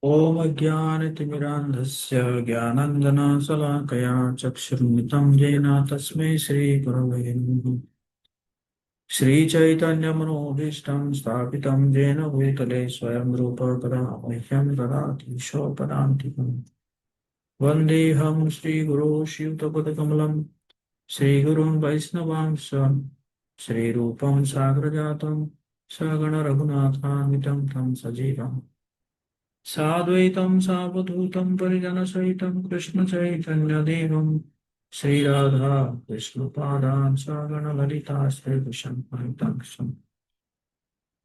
ॐ अज्ञानतिमिरान्धस्य ज्ञानाञ्जनशलाकया चक्षुरुन्मिलितं येन तस्मै श्रीगुरवे नमः। श्रीचैतन्यमनोभीष्टं स्थापितं येन भूतले स्वयं रूप कदा मह्यं ददाति स्वपदान्तिकम्। वन्देऽहं श्रीगुरो शिवतपदकमलं श्रीगुरुं वैष्णवांश श्रीरूपं साग्रजातं सगण रघुनाथान्वितं तं सजीवम् साद्वैतं सावधूतं परिजनसहितं कृष्णचैतन्यदेवं श्रीराधा कृष्णपादान् सगणललिता श्रीविशङ्करितं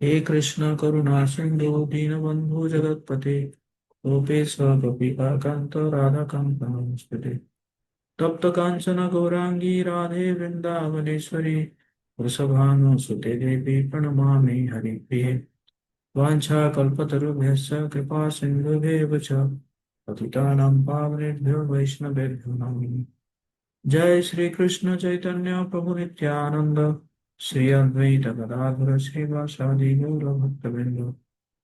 हे कृष्ण करुणा सिन्धु दीनबन्धु जगत्पते गोपेश गोपिकान्त राधाकान्त नमस्ते तप्त कांचन गौरांगी राधे वृंदावनेश्वरी वृषभानुसुते देवी प्रणमामि हरिप्रिये वाञ्छाकल्पतरुभ्यश्च कृपा सिन्धुभ्येव च पतितानां पावनेभ्यो वैष्णवेभ्यो नमः। जय श्री कृष्ण चैतन्य प्रभु नित्यानंद श्री अद्वैत गदाधर श्रीवासादि गौर भक्तवृंद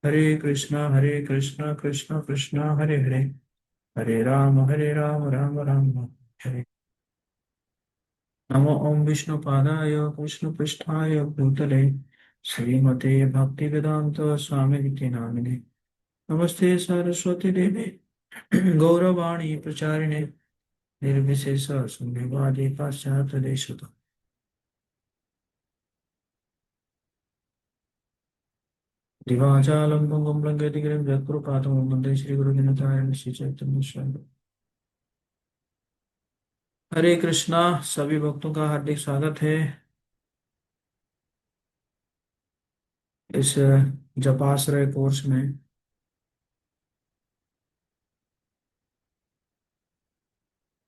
हरे कृष्ण कृष्ण कृष्ण हरे हरे हरे राम राम राम हरे। नमो ओम विष्णुपादाय कृष्णपृष्ठाय भूतले श्रीमते भक्तिवेदांत स्वामी नामिने नमस्ते सरस्वती देवे गौरवाणी प्रचारिणे निर्विशेष शून्यवादी पाश्चात्य देशत दिवाचालं भंगुं लंघयतिगिरिं यत्कृपातमं वन्दे श्रीगुरुदिनतारिणं श्रीचैतन्य स्वामी। हरे कृष्णा। सभी भक्तों का हार्दिक स्वागत है इस जपाश्रय कोर्स में।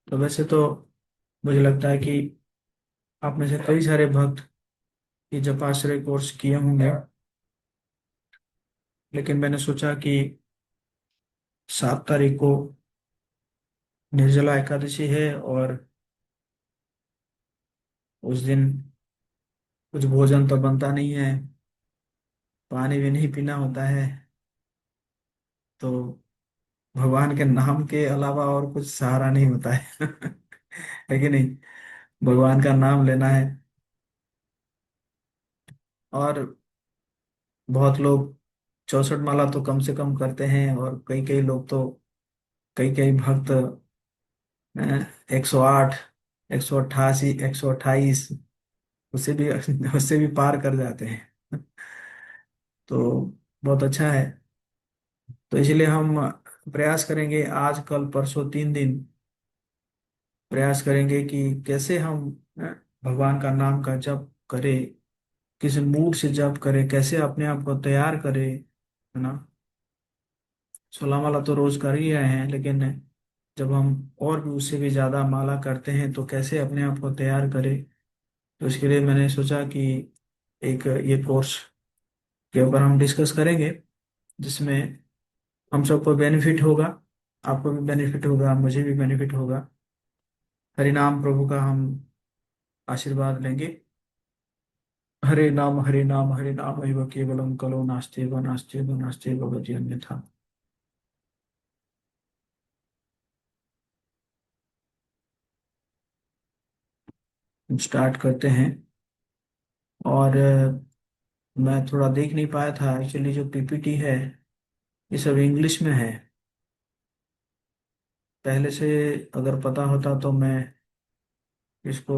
तो वैसे तो मुझे लगता है कि आप में से कई सारे भक्त ये जपाश्रय कोर्स किए होंगे, लेकिन मैंने सोचा कि 7 तारीख को निर्जला एकादशी है और उस दिन कुछ भोजन तो बनता नहीं है, पानी भी नहीं पीना होता है। तो भगवान के नाम के अलावा और कुछ सहारा नहीं होता है है कि नहीं। भगवान का नाम लेना है। और बहुत लोग 64 माला तो कम से कम करते हैं, और कई कई लोग तो कई कई भक्त 108, 188, 128 उससे भी उससे भी पार कर जाते हैं। तो बहुत अच्छा है। तो इसलिए हम प्रयास करेंगे, आज कल परसों 3 दिन प्रयास करेंगे कि कैसे हम भगवान का नाम का जप करें, किस मूड से जप करें, कैसे अपने आप को तैयार करें, है ना। 16 माला तो रोज कर ही रहे हैं, लेकिन जब हम और भी उससे भी ज्यादा माला करते हैं तो कैसे अपने आप को तैयार करें। तो इसके लिए मैंने सोचा कि एक ये कोर्स के ऊपर हम डिस्कस करेंगे, जिसमें हम सबको बेनिफिट होगा। आपको भी बेनिफिट होगा, मुझे भी बेनिफिट होगा। हरि नाम प्रभु का हम आशीर्वाद लेंगे। हरे नाम हरे नाम एव केवलम कलो नास्तेव नास्तेव नास्तेव भवति अन्यथा। हम स्टार्ट करते हैं। और मैं थोड़ा देख नहीं पाया था, एक्चुअली जो पीपीटी है ये सब इंग्लिश में है। पहले से अगर पता होता तो मैं इसको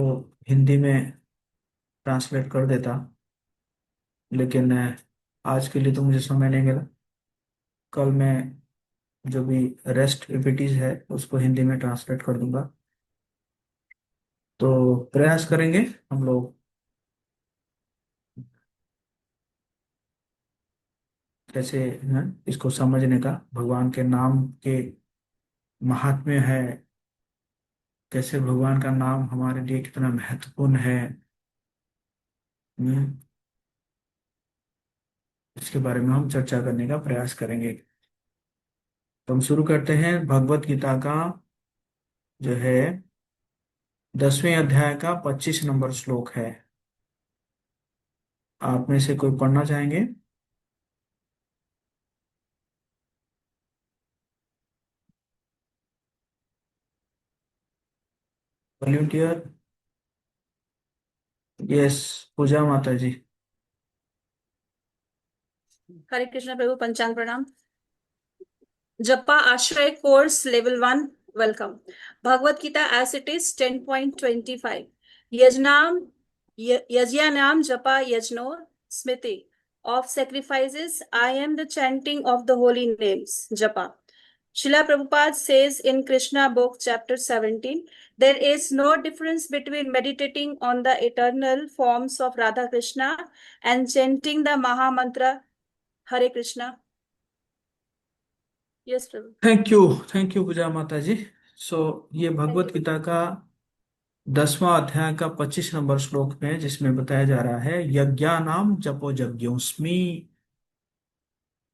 हिंदी में ट्रांसलेट कर देता, लेकिन आज के लिए तो मुझे समय नहीं मिला। कल मैं जो भी रेस्ट पीपीटीज है उसको हिंदी में ट्रांसलेट कर दूंगा। तो प्रयास करेंगे हम लोग कैसे हैं इसको समझने का, भगवान के नाम के महात्म्य है, कैसे भगवान का नाम हमारे लिए कितना महत्वपूर्ण है। हम्म, इसके बारे में हम चर्चा करने का प्रयास करेंगे। तो हम शुरू करते हैं भगवत गीता का, जो है 10वें अध्याय का 25 नंबर श्लोक है। आप में से कोई पढ़ना चाहेंगे? वॉल्यूंटियर। यस, पूजा माता जी। हरे कृष्ण प्रभु, पंचांग प्रणाम। जपा आश्रय course level 1, welcome. Bhagavad Gita as it is 10.25। यजनाम यज्ञानाम जपा यजनो स्मृति of sacrifices. I am the chanting of the holy names. Japa. Srila Prabhupada says in Krishna book chapter 17, there is no difference between meditating on the eternal forms of Radha Krishna and chanting the Maha Mantra Hare Krishna. Yes, Prabhu. Thank you Puja माता जी। सो ये Thank Bhagavad you. Gita का 10वां अध्याय का 25 number श्लोक में, जिसमें बताया जा रहा है यज्ञानाम जपो यज्ञोस्मि।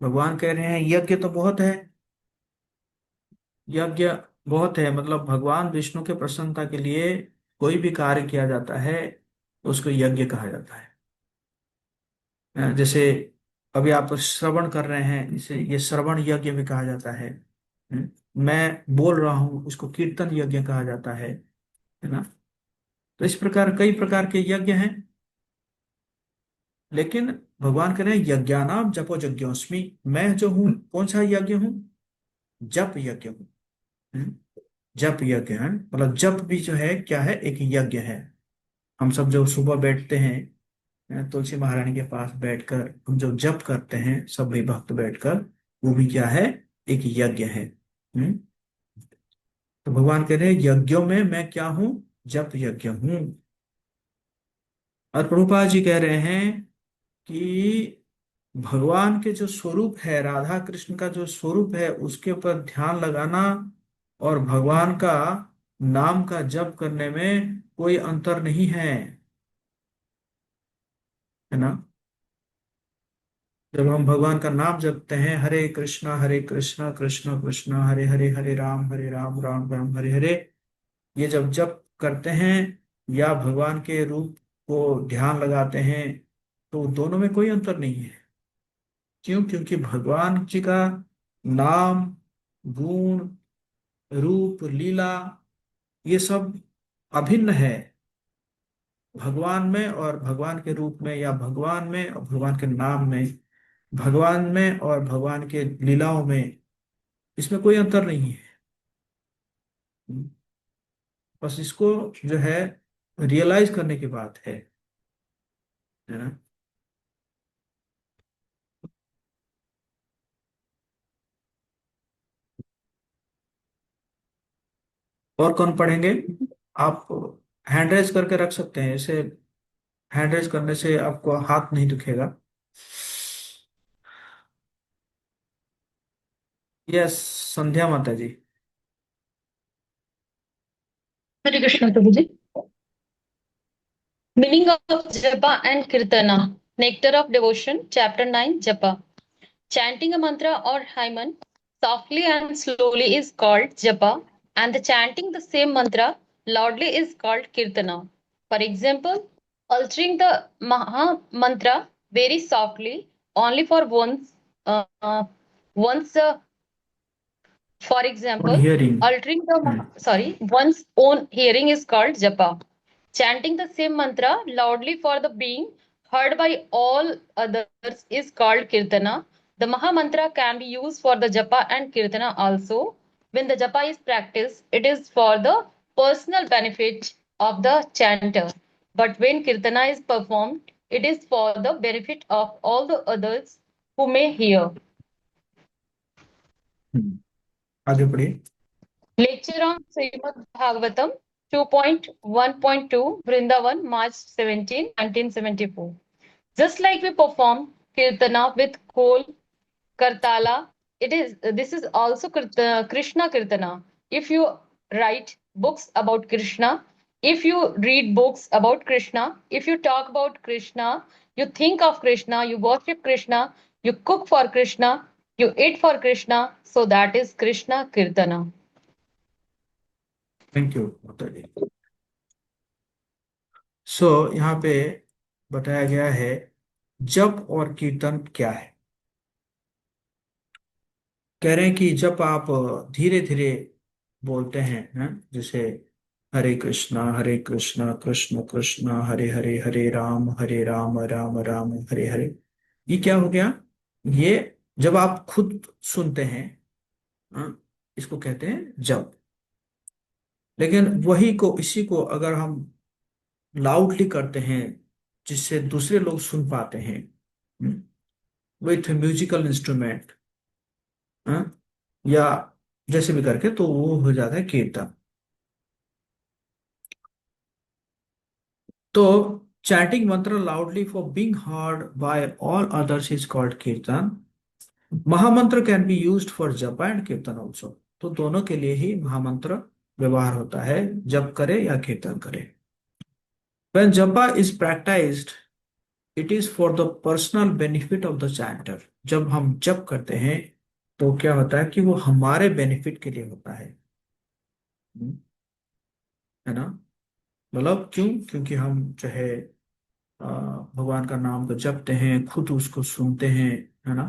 भगवान कह रहे हैं यज्ञ तो बहुत है, यज्ञ बहुत है, मतलब भगवान विष्णु के प्रसन्नता के लिए कोई भी कार्य किया जाता है उसको यज्ञ कहा जाता है। जैसे अभी आप श्रवण कर रहे हैं, इसे ये श्रवण यज्ञ भी कहा जाता है। मैं बोल रहा हूँ, उसको कीर्तन यज्ञ कहा जाता है ना। तो इस प्रकार कई प्रकार के यज्ञ हैं, लेकिन भगवान कह रहे हैं यज्ञानाम जपो यज्ञोस्मि। मैं जो हूँ कौन सा यज्ञ हूँ? जप यज्ञ हूँ। हम्म, जप यज्ञ है, मतलब जप भी जो है क्या है, एक यज्ञ है। हम सब जो सुबह बैठते हैं तुलसी महारानी के पास बैठकर हम जो जप करते हैं सभी भक्त बैठकर, वो भी क्या है, एक यज्ञ है। तो भगवान कह रहे हैं यज्ञों में मैं क्या हूं? जप यज्ञ हूं। और प्रभुपाद जी कह रहे हैं कि भगवान के जो स्वरूप है, राधा कृष्ण का जो स्वरूप है, उसके ऊपर ध्यान लगाना और भगवान का नाम का जप करने में कोई अंतर नहीं है ना। जब हम भगवान का नाम जपते हैं, हरे कृष्णा कृष्ण कृष्ण हरे हरे, हरे राम राम राम हरे हरे, ये जब जप करते हैं या भगवान के रूप को ध्यान लगाते हैं, तो दोनों में कोई अंतर नहीं है। क्यों? क्योंकि भगवान जी का नाम, गुण, रूप, लीला, ये सब अभिन्न है। भगवान में और भगवान के रूप में, या भगवान में और भगवान के नाम में, भगवान में और भगवान के लीलाओं में, इसमें कोई अंतर नहीं है। बस इसको जो है रियलाइज करने की बात है ना। और कौन पढ़ेंगे? आप हैंड रेज करके रख सकते हैं, इसे हैंड रेज करने से आपको हाथ नहीं दुखेगा। यस, संध्या माता जी। हरे कृष्ण प्रभु जी। Meaning of Japa and Kirtana. Nectar of Devotion, Chapter 9, Japa. Chanting a mantra or hymen softly and slowly is called Japa, and the chanting the same mantra loudly is called Kirtana. For example, uttering the Maha mantra very softly only for once for on example, hearing. altering one's own hearing is called japa. Chanting the same mantra loudly for the being heard by all others is called kirtana. The Maha mantra can be used for the japa and kirtana also. When the japa is practiced, it is for the personal benefit of the chanter. But when kirtana is performed, it is for the benefit of all the others who may hear. आगे पढ़िए। Lecture on Srimad Bhagavatam 2.1.2 Vrindavan March 17, 1974. Just like we perform Kirtana with Khol, Kartala, this is also Krishna Kirtana. If you write books about Krishna, if you read books about Krishna, if you talk about Krishna, you think of Krishna, you worship Krishna, you cook for Krishna, you eat for Krishna, so that is Krishna Kirtana. Thank you माता जी। यहाँ पे बताया गया है जप और कीर्तन क्या है। कह रहे हैं कि जब आप धीरे धीरे बोलते हैं, जैसे हरे कृष्णा कृष्ण कृष्ण हरे हरे, हरे राम राम राम हरे हरे। ये क्या हो गया? ये जब आप खुद सुनते हैं, हाँ, इसको कहते हैं जप। लेकिन वही को, इसी को अगर हम लाउडली करते हैं, जिससे दूसरे लोग सुन पाते हैं, विथ म्यूजिकल इंस्ट्रूमेंट, या जैसे भी करके, तो वो हो जाता है कीर्तन। तो चैंटिंग मंत्र loudly for being heard by all others is called कीर्तन। महामंत्र कैन बी यूज्ड फॉर जप एंड कीर्तन ऑल्सो। तो दोनों के लिए ही महामंत्र व्यवहार होता है, जप करे या कीर्तन करे। When japa is practiced, it is for the personal benefit of the chanter। जब हम जप करते हैं तो क्या होता है कि वो हमारे बेनिफिट के लिए होता है। हम्म, है ना? मतलब क्यों? क्योंकि हम जो है भगवान का नाम को जपते हैं, खुद उसको सुनते हैं, है ना?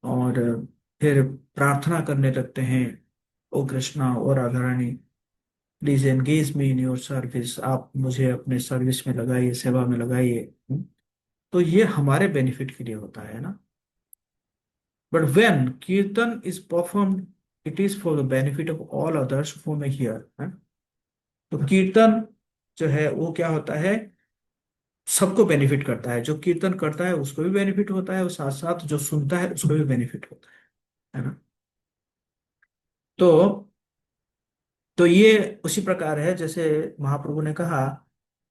और फिर प्रार्थना करने लगते हैं, ओ कृष्णा, ओ Radha Rani, please engage me in your service. आप मुझे अपने सर्विस में लगाइए, सेवा में लगाइए। तो ये हमारे बेनिफिट के लिए होता है ना? बट वेन कीर्तन is performed, it is for the benefit of all others who may here. तो कीर्तन जो है वो क्या होता है, सबको बेनिफिट करता है। जो कीर्तन करता है उसको भी बेनिफिट होता है, और साथ साथ जो सुनता है उसको भी बेनिफिट होता है ना? तो ये उसी प्रकार है, जैसे महाप्रभु ने कहा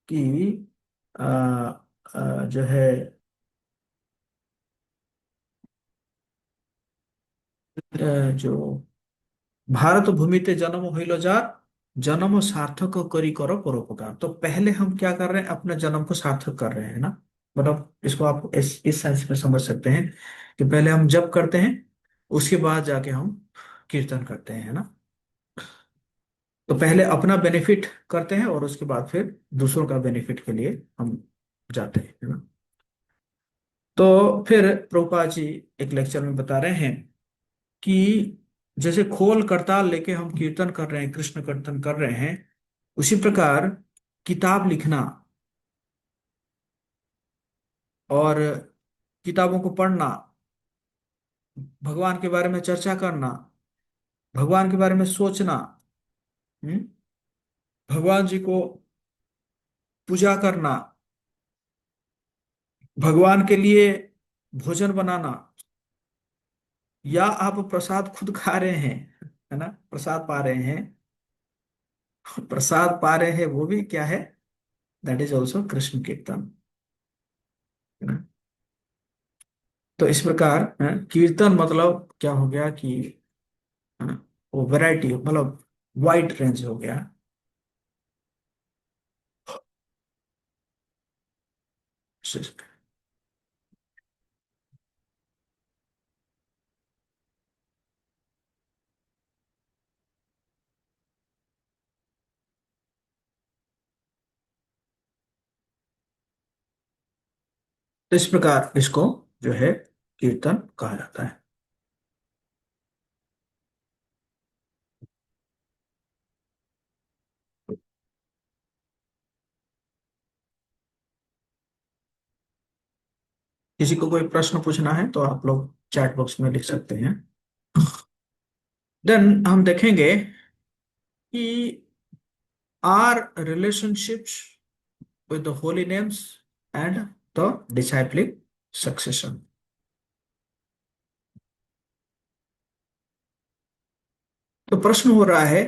कि आ, जो है जो भारत भूमिते जन्म हইল যার, जन्म सार्थक करी करो परोपकार। तो पहले हम क्या कर रहे हैं, अपने जन्म को सार्थक कर रहे हैं ना? मतलब इसको आप इस सेंस में समझ सकते हैं कि पहले हम जप करते हैं, उसके बाद जाके हम कीर्तन करते हैं, है ना? तो पहले अपना बेनिफिट करते हैं और उसके बाद फिर दूसरों का बेनिफिट के लिए हम जाते हैं, है ना? तो फिर प्रभुपाद जी एक लेक्चर में बता रहे हैं कि जैसे खोल करताल लेके हम कीर्तन कर रहे हैं, कृष्ण कीर्तन कर रहे हैं, उसी प्रकार किताब लिखना और किताबों को पढ़ना, भगवान के बारे में चर्चा करना, भगवान के बारे में सोचना, हम्म, भगवान जी को पूजा करना, भगवान के लिए भोजन बनाना, या आप प्रसाद खुद खा रहे हैं, है ना, प्रसाद पा रहे हैं, प्रसाद पा रहे हैं, वो भी क्या है? दैट इज ऑल्सो कृष्ण कीर्तन, है ना? तो इस प्रकार कीर्तन मतलब क्या हो गया कि है ना, वो वैरायटी, मतलब वाइड रेंज हो गया। तो इस प्रकार इसको जो है कीर्तन कहा जाता है। किसी को कोई प्रश्न पूछना है तो आप लोग चैट बॉक्स में लिख सकते हैं। देन हम देखेंगे कि are relationships with the holy names and the disciplic succession. तो प्रश्न हो रहा है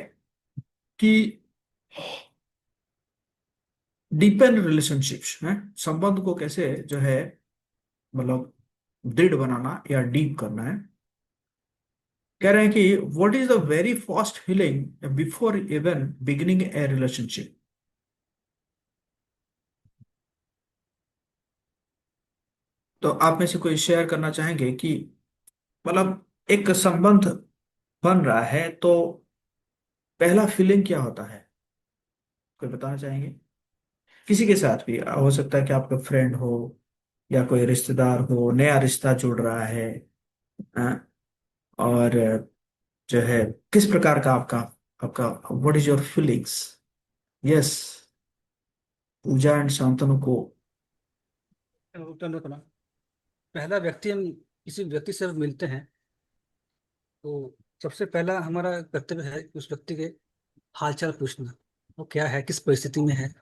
कि डीपेन रिलेशनशिप्स है, संबंध को कैसे जो है, मतलब दृढ़ बनाना या डीप करना है। कह रहे हैं कि what is the very first feeling before even beginning A relationship. तो आप में से कोई शेयर करना चाहेंगे कि मतलब एक संबंध बन रहा है तो पहला फीलिंग क्या होता है? कोई बताना चाहेंगे? किसी के साथ भी हो सकता है कि आपका फ्रेंड हो या कोई रिश्तेदार हो, नया रिश्ता जुड़ रहा है, हाँ? और जो है किस प्रकार का आपका आपका what is your feelings? Yes, Puja and Shantanu को। उत्तर दो थोड़ा। पहला व्यक्ति, हम किसी व्यक्ति से मिलते हैं तो सबसे पहला हमारा कर्तव्य है कि उस व्यक्ति के हालचाल पूछना। वो क्या है, किस परिस्थिति में है,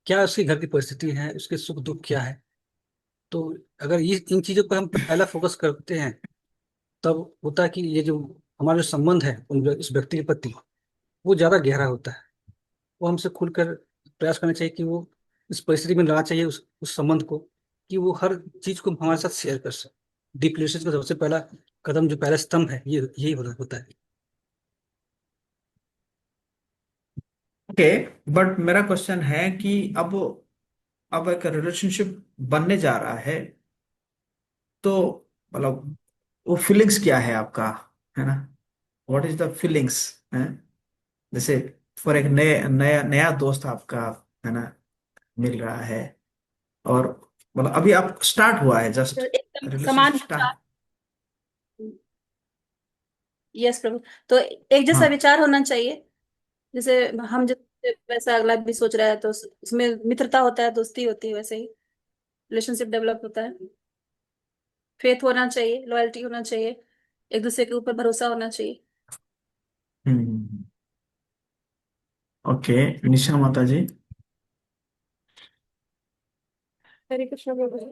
क्या उसके घर की परिस्थिति है, उसके सुख दुख क्या है। तो अगर ये इन चीजों पर हम पहला फोकस करते हैं, तब होता है कि ये जो हमारा जो संबंध है उस व्यक्ति के प्रति, वो ज्यादा गहरा होता है। वो हमसे खुलकर प्रयास करना चाहिए कि वो इस परिस्थिति में लाना चाहिए उस संबंध को, कि वो हर चीज को हमारे साथ शेयर कर सके। डीप रिलेशन का सबसे पहला कदम, जो पहला स्तंभ है, ये यही होता है। ओके, बट मेरा क्वेश्चन है कि अब एक रिलेशनशिप बनने जा रहा है, तो मतलब वो फीलिंग्स क्या है आपका, है ना? व्हाट इज द फीलिंग्स, है? जैसे फॉर एक नए नया नया दोस्त आपका, है ना, मिल रहा है, और मतलब अभी आप स्टार्ट हुआ है, तो जस्ट एकदम रिलेशनशिप समान स्टार्ट। विचार। यस प्रभु। तो एक जैसा हाँ। विचार होना चाहिए। जैसे हम जैसे वैसा अगला भी सोच रहा है, तो उसमें मित्रता होता है, दोस्ती होती है, वैसे ही रिलेशनशिप डेवलप होता है। फेथ होना चाहिए, लॉयल्टी होना चाहिए, एक दूसरे के ऊपर भरोसा होना चाहिए। हम्म। ओके, निशा माता जी। हरे कृष्ण प्रभु जी।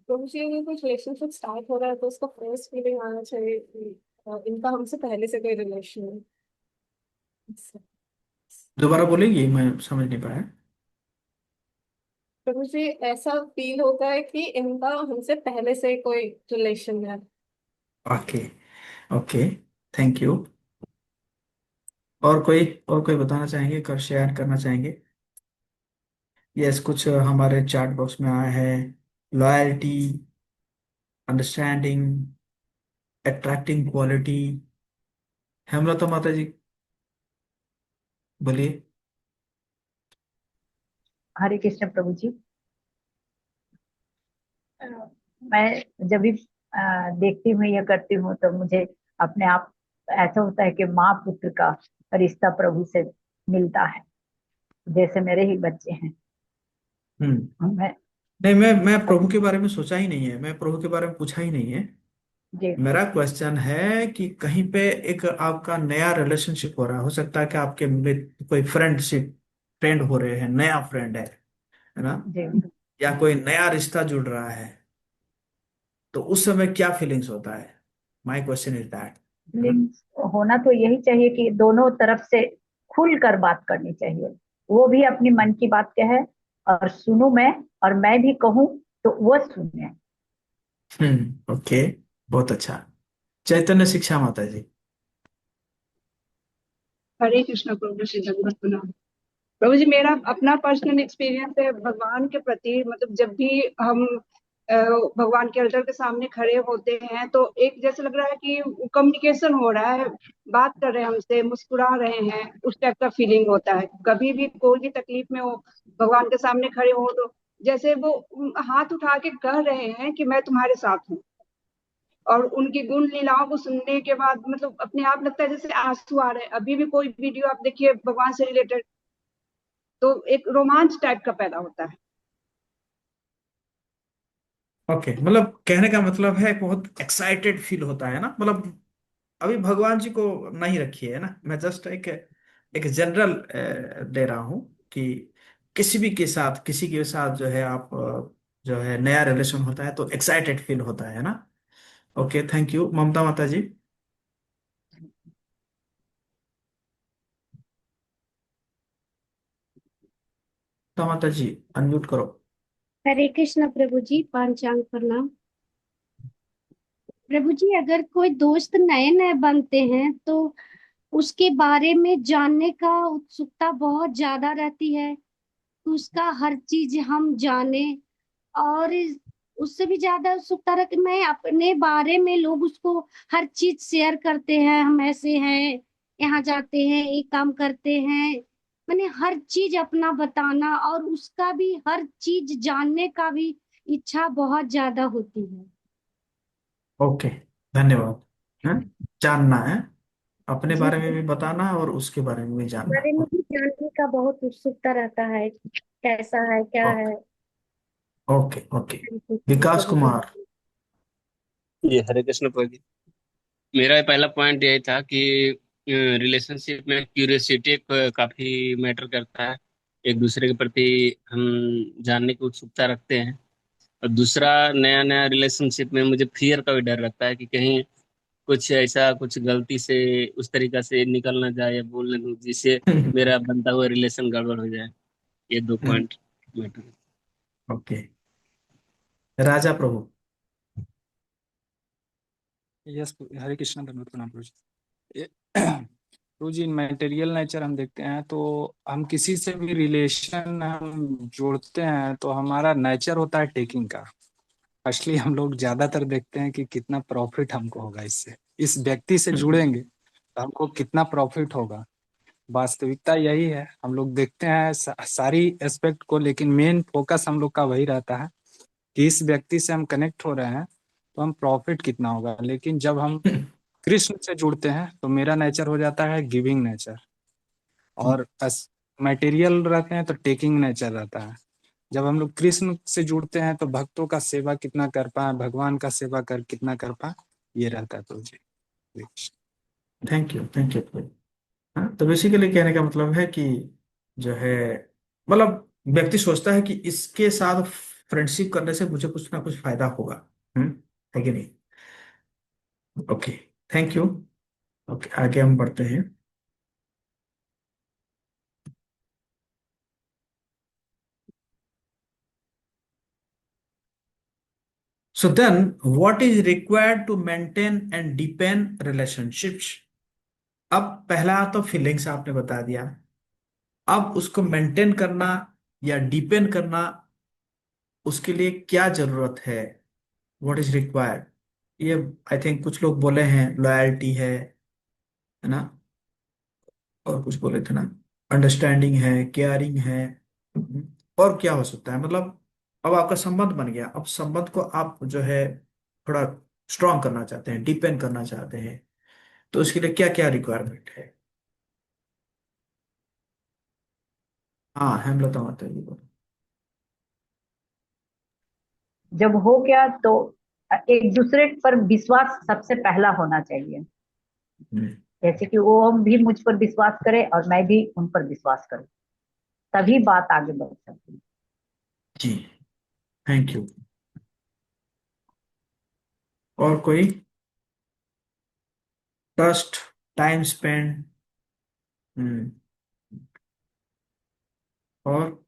प्रभु जी, अगर कुछ रिलेशनशिप स्टार्ट हो रहा है तो उसको फर्स्ट फीलिंग आना चाहिए कि इनका हमसे पहले से कोई रिलेशन है। दोबारा बोलेंगी, मैं समझ नहीं पाया। प्रभु जी, ऐसा फील होता है कि इनका हमसे पहले से कोई रिलेशन है। ओके। Okay, thank you. और कोई बताना चाहेंगे, कर शेयर करना चाहेंगे? यस, कुछ हमारे चैट बॉक्स में आया है। Loyalty, understanding, attracting quality. Hemlata माता जी, बोलिए। हरे कृष्ण प्रभु जी। अ, मैं जब भी देखती हूँ या करती हूँ तो मुझे अपने आप ऐसा होता है कि माँ पुत्र का रिश्ता प्रभु से मिलता है, जैसे मेरे ही बच्चे हैं। मैं नहीं, मैं प्रभु के बारे में सोचा ही नहीं है, मैं प्रभु के बारे में पूछा ही नहीं है। जी मेरा क्वेश्चन है कि कहीं पे एक आपका नया रिलेशनशिप हो रहा है, हो सकता है कि आपके कोई फ्रेंड हो रहे हैं, नया फ्रेंड है ना, जी। या कोई नया रिश्ता जुड़ रहा है, तो उस समय क्या फीलिंग्स होता है? माई क्वेश्चन इज दैट, है ना? फीलिंग्स होना तो यही चाहिए कि दोनों तरफ से खुल कर बात करनी चाहिए। वो भी अपनी मन की बात कहे और सुनूं मैं, और मैं भी कहूँ तो वो सुने। ओके, बहुत अच्छा। चैतन्य शिक्षा माता जी। हरे कृष्ण प्रभु श्री जगन्नाथ प्रणाम। प्रभु जी, मेरा अपना पर्सनल एक्सपीरियंस है भगवान के प्रति। मतलब जब भी हम भगवान के अल्टर के सामने खड़े होते हैं तो एक जैसे लग रहा है कि कम्युनिकेशन हो रहा है, बात कर रहे हैं हमसे, मुस्कुरा रहे हैं, उस टाइप का फीलिंग होता है। कभी भी कोई भी तकलीफ में हो, भगवान के सामने खड़े हो तो जैसे वो हाथ उठा के कह रहे हैं कि मैं तुम्हारे साथ हूँ। और उनकी गुण लीलाओं को सुनने के बाद मतलब अपने आप लगता है जैसे आंसू आ रहे हैं। अभी भी कोई वीडियो आप देखिए भगवान से रिलेटेड, तो एक रोमांच टाइप का पैदा होता है। ओके, मतलब कहने का मतलब है बहुत एक्साइटेड फील होता है ना, मतलब अभी भगवान जी को नहीं रखिए, है ना, मैं जस्ट एक एक जनरल दे रहा हूँ कि किसी के साथ जो है आप जो है नया रिलेशन होता है तो एक्साइटेड फील होता है ना। Okay, thank you. ममता माता जी। ममता माता जी, अनम्यूट करो। हरे कृष्ण प्रभु जी, पांचांग प्रणाम। प्रभु जी, अगर कोई दोस्त नए नए बनते हैं तो उसके बारे में जानने का उत्सुकता बहुत ज्यादा रहती है कि उसका हर चीज हम जाने। और उससे भी ज्यादा उत्सुकता रहती, मैं अपने बारे में, लोग उसको हर चीज शेयर करते हैं, हम ऐसे हैं, यहाँ जाते हैं, ये काम करते हैं। मैंने हर चीज अपना बताना और उसका भी हर चीज जानने का भी इच्छा बहुत ज्यादा होती है। ओके, धन्यवाद। है, जानना है। अपने जी, बारे में भी बताना और उसके बारे में भी जानना। बारे में भी जानने का बहुत उत्सुकता रहता है, कैसा है क्या है। Okay okay okay. Hare Krishna Vikas Prabhu ji. Kumar. ये हरे कृष्ण प्रभु जी। मेरा पहला पॉइंट यही था कि रिलेशनशिप में क्यूरियोसिटी काफी मैटर करता है। एक दूसरे के प्रति हम जानने की उत्सुकता रखते हैं। और दूसरा, नया नया रिलेशनशिप में मुझे फियर का भी डर लगता है कि कहीं कुछ ऐसा कुछ गलती से उस तरीका से निकल ना जाए या बोल ना दूं जिससे मेरा बनता हुआ रिलेशन गड़बड़ हो जाए। ये दो पॉइंट मैटर। ओके। राजा प्रभु। यस, हरे कृष्ण धन्यवाद प्रणाम प्रभु जी। प्रभु जी, मटेरियल नेचर हम देखते हैं तो हम किसी से भी रिलेशन हम जोड़ते हैं तो हमारा नेचर होता है टेकिंग का। फर्स्टली हम लोग ज्यादातर देखते हैं कि कितना प्रॉफिट हमको होगा इससे, इस व्यक्ति से जुड़ेंगे तो हमको कितना प्रॉफिट होगा। वास्तविकता यही है, हम लोग देखते हैं सारी एस्पेक्ट को, लेकिन मेन फोकस हम लोग का वही रहता है कि इस व्यक्ति से हम कनेक्ट हो रहे हैं तो हम प्रॉफिट कितना होगा। लेकिन जब हम कृष्ण से जुड़ते हैं तो मेरा नेचर हो जाता है गिविंग नेचर, और मटेरियल रहते हैं तो टेकिंग नेचर रहता है। जब हम लोग कृष्ण से जुड़ते हैं तो भक्तों का सेवा कितना कर पाए, भगवान का सेवा कर कितना कर पाए, ये रहता है Prabhu ji. Thank you thank you. हाँ, तो बेसिकली कहने का मतलब है कि जो है, मतलब व्यक्ति सोचता है कि इसके साथ फ्रेंडशिप करने से मुझे कुछ ना कुछ फायदा होगा। हम्म। है कि नहीं? ओके। Thank you. ओके, आगे हम बढ़ते हैं। So then, what is required to maintain and deepen relationships? अब पहला तो फीलिंग्स आपने बता दिया। अब उसको मेंटेन करना या डिपेंड करना, उसके लिए क्या जरूरत है? What is required? ये आई थिंक कुछ लोग बोले हैं लॉयल्टी है ना? और कुछ बोले थे ना, अंडरस्टैंडिंग है, केयरिंग है। और क्या हो सकता है? मतलब अब आपका संबंध बन गया, अब संबंध को आप जो है थोड़ा स्ट्रांग करना चाहते हैं, डिपेंड करना चाहते हैं, तो उसके लिए क्या क्या रिक्वायरमेंट है? हाँ, हेमलता माता जी बोलो। जब हो गया तो एक दूसरे पर विश्वास सबसे पहला होना चाहिए। हम्म, जैसे कि वो भी मुझ पर विश्वास करे और मैं भी उन पर विश्वास करूं, तभी बात आगे बढ़ सकती है। जी, थैंक यू। और कोई? Trust, time spend. हम्म। और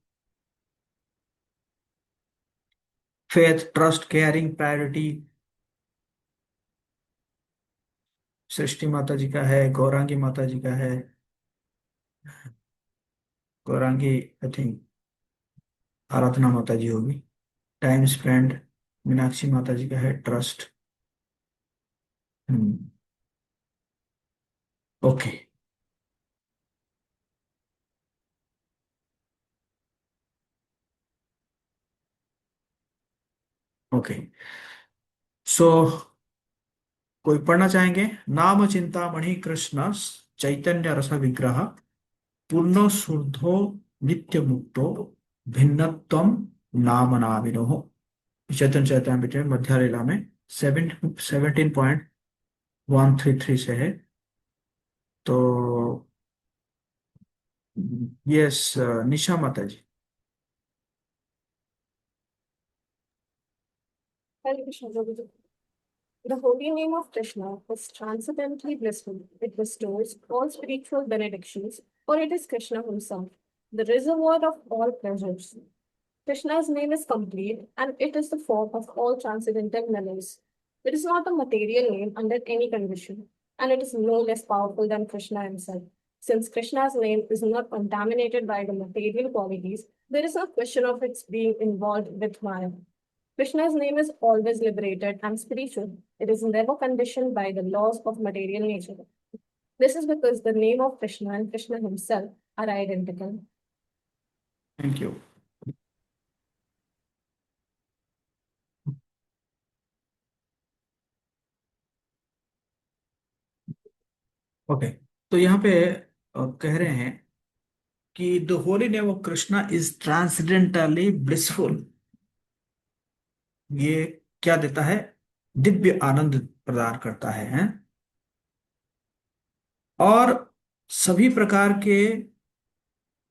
faith, trust, caring, priority. Srishti माता जी का है, गौरांगी माता जी का है। गौरांगी आई थिंक आराधना माता जी होगी। टाइम स्पेंड मीनाक्षी माता जी का है। Trust. Hmm. Okay okay. So कोई पढ़ना चाहेंगे? नाम चिंतामणि कृष्ण चैतन्य रस विग्रह पूर्ण शुद्धो नित्य मुक्तो भिन्नत्वम नाम नामिनो। चैतन्य चैतन्य मध्य लीला में 17.133 से है। तो यस, निशा माता जी। Hare Krishna Prabhu ji. The holy name of Krishna is transcendently blissful. It bestows all spiritual benedictions, for it is Krishna himself, the reservoir of all pleasures. Krishna's name is complete and it is the form of all transcendental knowledge. It is not a material name under any condition, and it is no less powerful than Krishna himself. Since Krishna's name is not contaminated by the material qualities, there is no question of its being involved with Maya. Krishna's name is always liberated and spiritual. It is never conditioned by the laws of material nature. This is because the name of Krishna and Krishna himself are identical. Thank you. Okay, तो यहाँ पे कह रहे हैं कि the holy name of Krishna is transcendentally blissful. ये क्या देता है? दिव्य आनंद प्रदान करता है, हैं? और सभी प्रकार के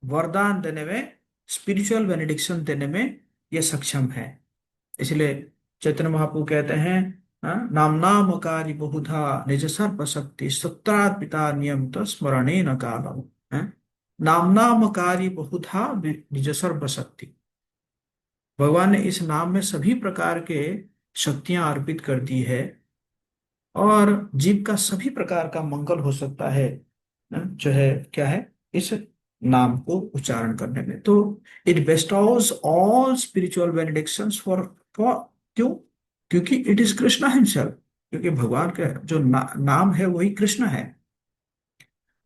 वरदान देने में, स्पिरिचुअल बेनेडिक्शन देने में ये सक्षम है। इसलिए चैतन्य महाप्रभु कहते हैं, नाम नाम कार्य बहुधा निज सर्व शक्ति सत्रात्पिता नियमित स्मरणे न कालम। नाम नाम कार्य बहुधा निज सर्व शक्ति। भगवान ने इस नाम में सभी प्रकार के शक्तियां अर्पित कर दी है, और जीव का सभी प्रकार का मंगल हो सकता है, जो है क्या है, इस नाम को उच्चारण करने में। तो इट बेस्टोज ऑल स्पिरिचुअल बेनेडिक्शंस फॉर क्यों? क्योंकि इट इज कृष्णा हिमसेल्फ, क्योंकि भगवान का जो नाम है वही कृष्ण है।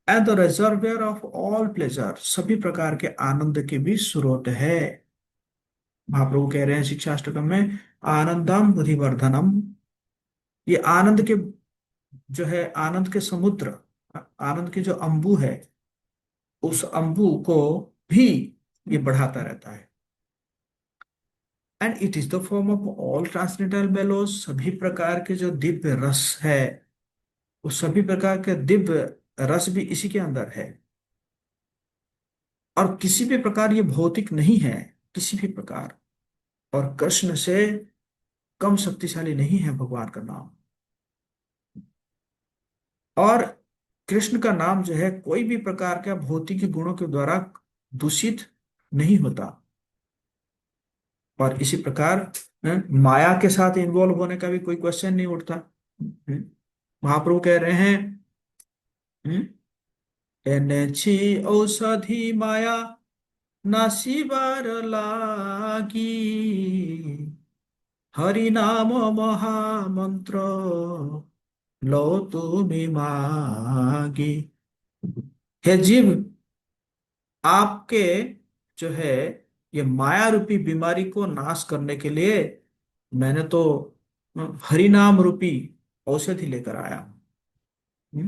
And the reservoir of all pleasure, सभी प्रकार के आनंद के भी स्रोत है। महाप्रभु कह रहे हैं शिक्षाष्टकम में, आनंदम बुद्धिवर्धनम। ये आनंद के जो है, आनंद के समुद्र, आनंद के जो अंबु है, उस अंबु को भी ये बढ़ाता रहता है। And it is the form of all transcendental bellows, सभी प्रकार के जो दिव्य रस है, उस सभी प्रकार के दिव्य रस भी इसी के अंदर है। और किसी भी प्रकार ये भौतिक नहीं है, किसी भी प्रकार। और कृष्ण से कम शक्तिशाली नहीं है भगवान का नाम। और कृष्ण का नाम जो है कोई भी प्रकार का भौतिक गुणों के द्वारा दूषित नहीं होता। और इसी प्रकार माया के साथ इन्वॉल्व होने का भी कोई क्वेश्चन नहीं उठता। महाप्रभु कह रहे हैं, एनेछि औषधि माया नासिबार लागी, हरि नाम महामंत्र लो तुमि मागी। हे जीव, आपके जो है ये माया रूपी बीमारी को नाश करने के लिए मैंने तो हरि नाम रूपी औषधि लेकर आया हूं।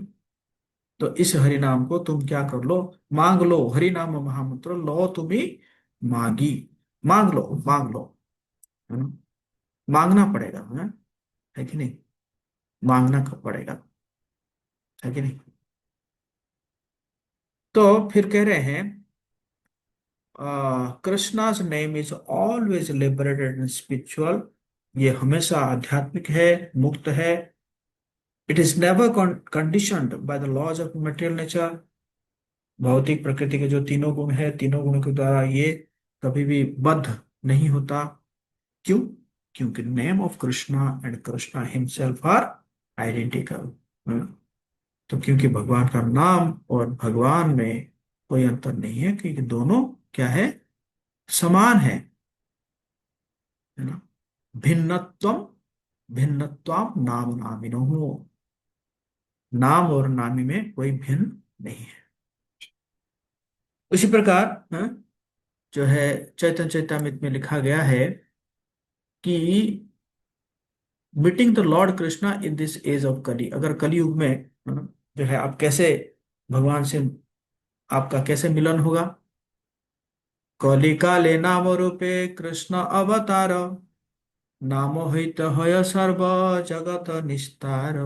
तो इस हरि नाम को तुम क्या कर लो, मांग लो। हरि नाम महामंत्र लो तुम्ही मांगी। मांग लो, मांग लो, है ना? मांगना पड़ेगा, है कि नहीं? मांगना पड़ेगा, है कि नहीं? तो फिर कह रहे हैं, Krishna's name is always liberated and spiritual. ये हमेशा आध्यात्मिक है, मुक्त है। It is never conditioned by the laws of material nature. भौतिक प्रकृति के जो तीनों गुण है, तीनों गुणों के द्वारा ये कभी भी बद्ध नहीं होता। क्यों? क्योंकि name of Krishna and Krishna himself are identical. तो क्योंकि भगवान का नाम और भगवान में कोई अंतर नहीं है, क्योंकि दोनों क्या है, समान है ना? भिन्नत्वम भिन्नत्वम नाम नामिनो। नाम और नामी में कोई भिन्न नहीं है। उसी प्रकार जो है चैतन्य चैतामृत में लिखा गया है कि meeting the lord Krishna in this age of Kali. अगर कलयुग में जो है आप कैसे भगवान से, आपका कैसे मिलन होगा? कली काले नाम रूपे कृष्ण अवतार, नाम हित हय सर्व जगत निस्तार।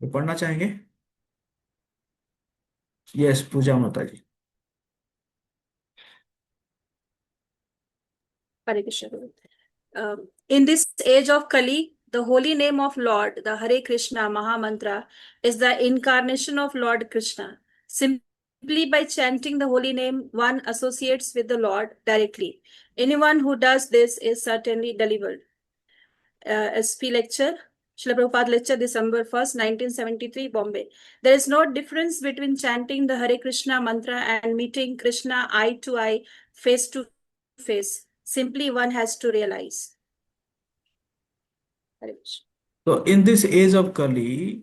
ये पढ़ना चाहेंगे? यस, पूजा माता जी। Hare Krishna. In this age of Kali, the holy name of Lord, the Hare Krishna Maha Mantra, is the incarnation of Lord Krishna. Simply by chanting the holy name, one associates with the Lord directly. Anyone who does this is certainly delivered. SP lecture, Srila Prabhupada lecture, December 1st, 1973, Bombay. There is no difference between chanting the Hare Krishna mantra and meeting Krishna eye to eye, face to face. Simply one has to realize. Hare Krishna. So in this age of Kali,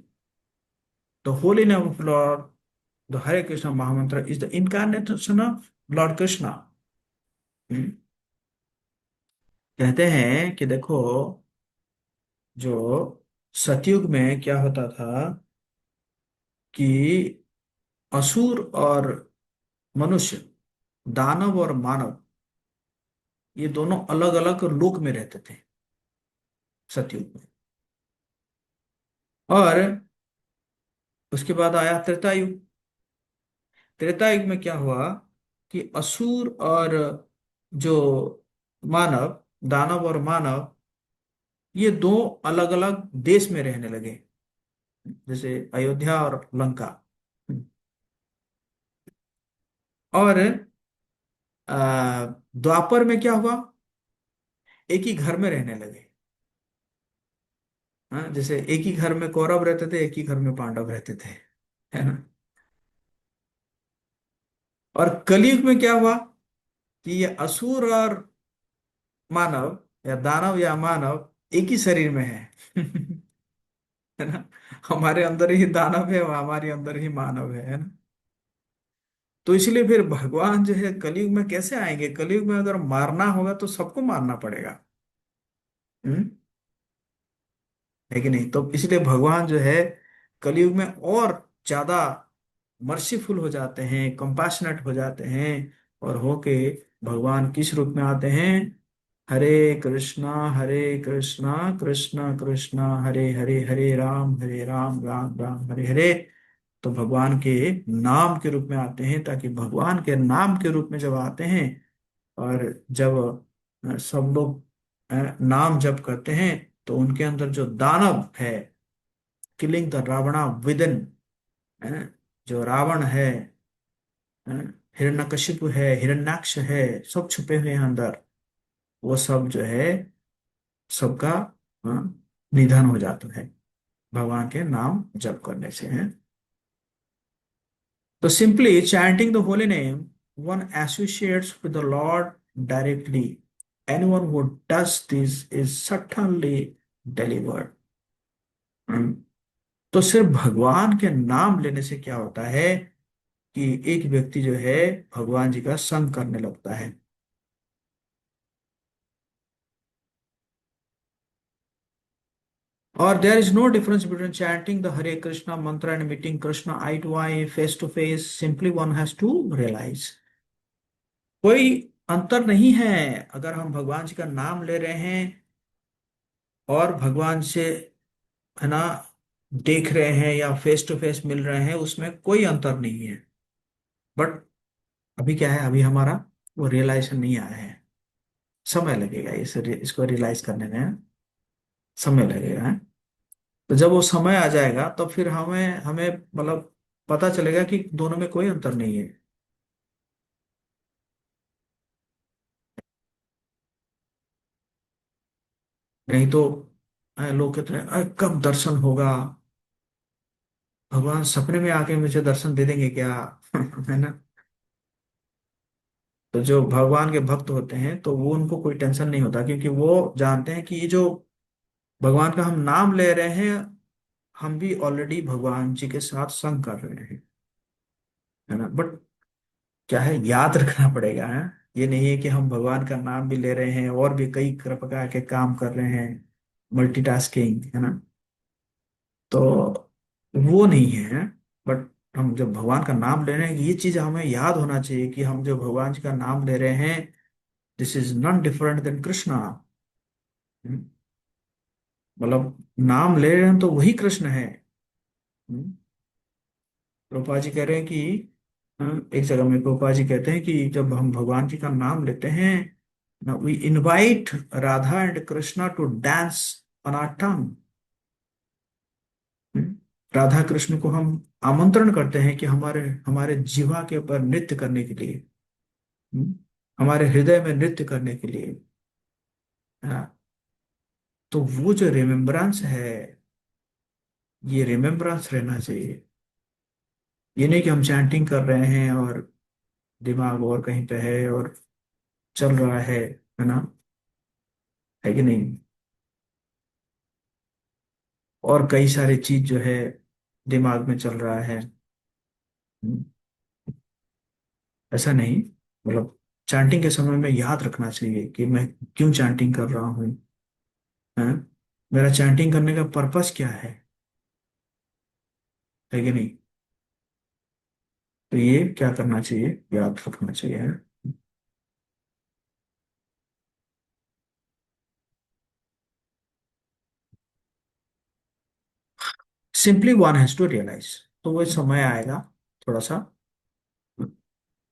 the holy name of Lord, the Hare Krishna Mahamantra, is the incarnation of Lord Krishna. कहते हैं कि देखो, जो सतयुग में क्या होता था कि असुर और मनुष्य, दानव और मानव, ये दोनों अलग अलग लोक में रहते थे सतयुग में। और उसके बाद आया त्रेता युग। त्रेता युग में क्या हुआ कि असुर और जो मानव, दानव और मानव, ये दो अलग अलग देश में रहने लगे, जैसे अयोध्या और लंका। और द्वापर में क्या हुआ, एक ही घर में रहने लगे। हाँ, जैसे एक ही घर में कौरव रहते थे, एक ही घर में पांडव रहते थे, है ना। और कलयुग में क्या हुआ कि ये असुर और मानव, या दानव या मानव, एक ही शरीर में है है ना। हमारे अंदर ही दानव है और हमारे अंदर ही मानव है ना। तो इसलिए फिर भगवान जो है कलयुग में कैसे आएंगे? कलयुग में अगर मारना होगा तो सबको मारना पड़ेगा। हम्म, है कि नहीं? तो इसलिए भगवान जो है कलयुग में और ज्यादा मर्सीफुल हो जाते हैं, कंपैशनेट हो जाते हैं, और होके भगवान किस रूप में आते हैं? हरे कृष्णा कृष्ण कृष्ण हरे हरे, हरे राम राम हरे हरे। तो भगवान के नाम के रूप में आते हैं, ताकि भगवान के नाम के रूप में जब आते हैं, और जब सब लोग नाम जप करते हैं, तो उनके अंदर जो दानव है, किलिंग द रावणा विदिन, जो रावण है, हिरण्यकशिपु है, हिरण्याक्ष है, सब छुपे हुए हैं अंदर, वो सब जो है सबका अ, निधन हो जाता है भगवान के नाम जप करने से है। तो simply chanting the holy name, one associates with the Lord directly. Anyone who does this is certainly delivered. हम्म, तो सिर्फ भगवान के नाम लेने से क्या होता है कि एक व्यक्ति जो है भगवान जी का संग करने लगता है। और there is no difference between chanting the Hare Krishna mantra and meeting Krishna eye to eye, face to face. Simply one has to realise, कोई अंतर नहीं है। अगर हम भगवान जी का नाम ले रहे हैं और भगवान से, है ना, देख रहे हैं या फेस टू फेस मिल रहे हैं, उसमें कोई अंतर नहीं है। बट अभी क्या है, अभी हमारा वो रियलाइजेशन नहीं आया है। समय लगेगा इसको रियलाइज करने में, समय लगेगा, है? तो जब वो समय आ जाएगा तो फिर हमें हमें मतलब पता चलेगा कि दोनों में कोई अंतर नहीं है। नहीं तो लोग कहते हैं, "अरे, कब दर्शन होगा? भगवान सपने में आके मुझे दर्शन दे देंगे क्या?" है ना। तो जो भगवान के भक्त होते हैं तो वो, उनको कोई टेंशन नहीं होता, क्योंकि वो जानते हैं कि ये जो भगवान का हम नाम ले रहे हैं, हम भी ऑलरेडी भगवान जी के साथ संग कर रहे हैं, है ना। बट क्या है, याद रखना पड़ेगा, है। ये नहीं है कि हम भगवान का नाम भी ले रहे हैं और भी कई प्रकार के काम कर रहे हैं, मल्टीटास्किंग, है ना। तो वो नहीं है। बट हम जब भगवान का नाम ले रहे हैं, ये चीज हमें याद होना चाहिए कि हम जो भगवान जी का नाम ले रहे हैं, this is not different than Krishna. मतलब नाम ले रहे हैं तो वही कृष्ण है। हम्म, प्रभुपाद जी कह रहे हैं कि एक जगह में प्रभुपाद जी कहते हैं कि जब हम भगवान जी का नाम लेते हैं ना, we invite Radha and Krishna to dance on our tongue. Radha Krishna को हम आमंत्रण करते हैं कि हमारे हमारे जीवा के ऊपर नृत्य करने के लिए, हम्म, हमारे हृदय में नृत्य करने के लिए। हाँ, तो वो जो रिमेम्बरेंस है, ये रिमेम्बरेंस रहना चाहिए। ये नहीं कि हम चैंटिंग कर रहे हैं और दिमाग और कहीं पे है और चल रहा है ना, है कि नहीं। और कई सारी चीज जो है दिमाग में चल रहा है। हम्म, ऐसा नहीं, मतलब चैंटिंग के समय में याद रखना चाहिए कि मैं क्यों चैंटिंग कर रहा हूँ, है। मेरा चैंटिंग करने का पर्पस क्या है कि नहीं। तो ये क्या करना चाहिए, याद रखना चाहिए, है। Simply one has to realise, तो वो समय आएगा थोड़ा सा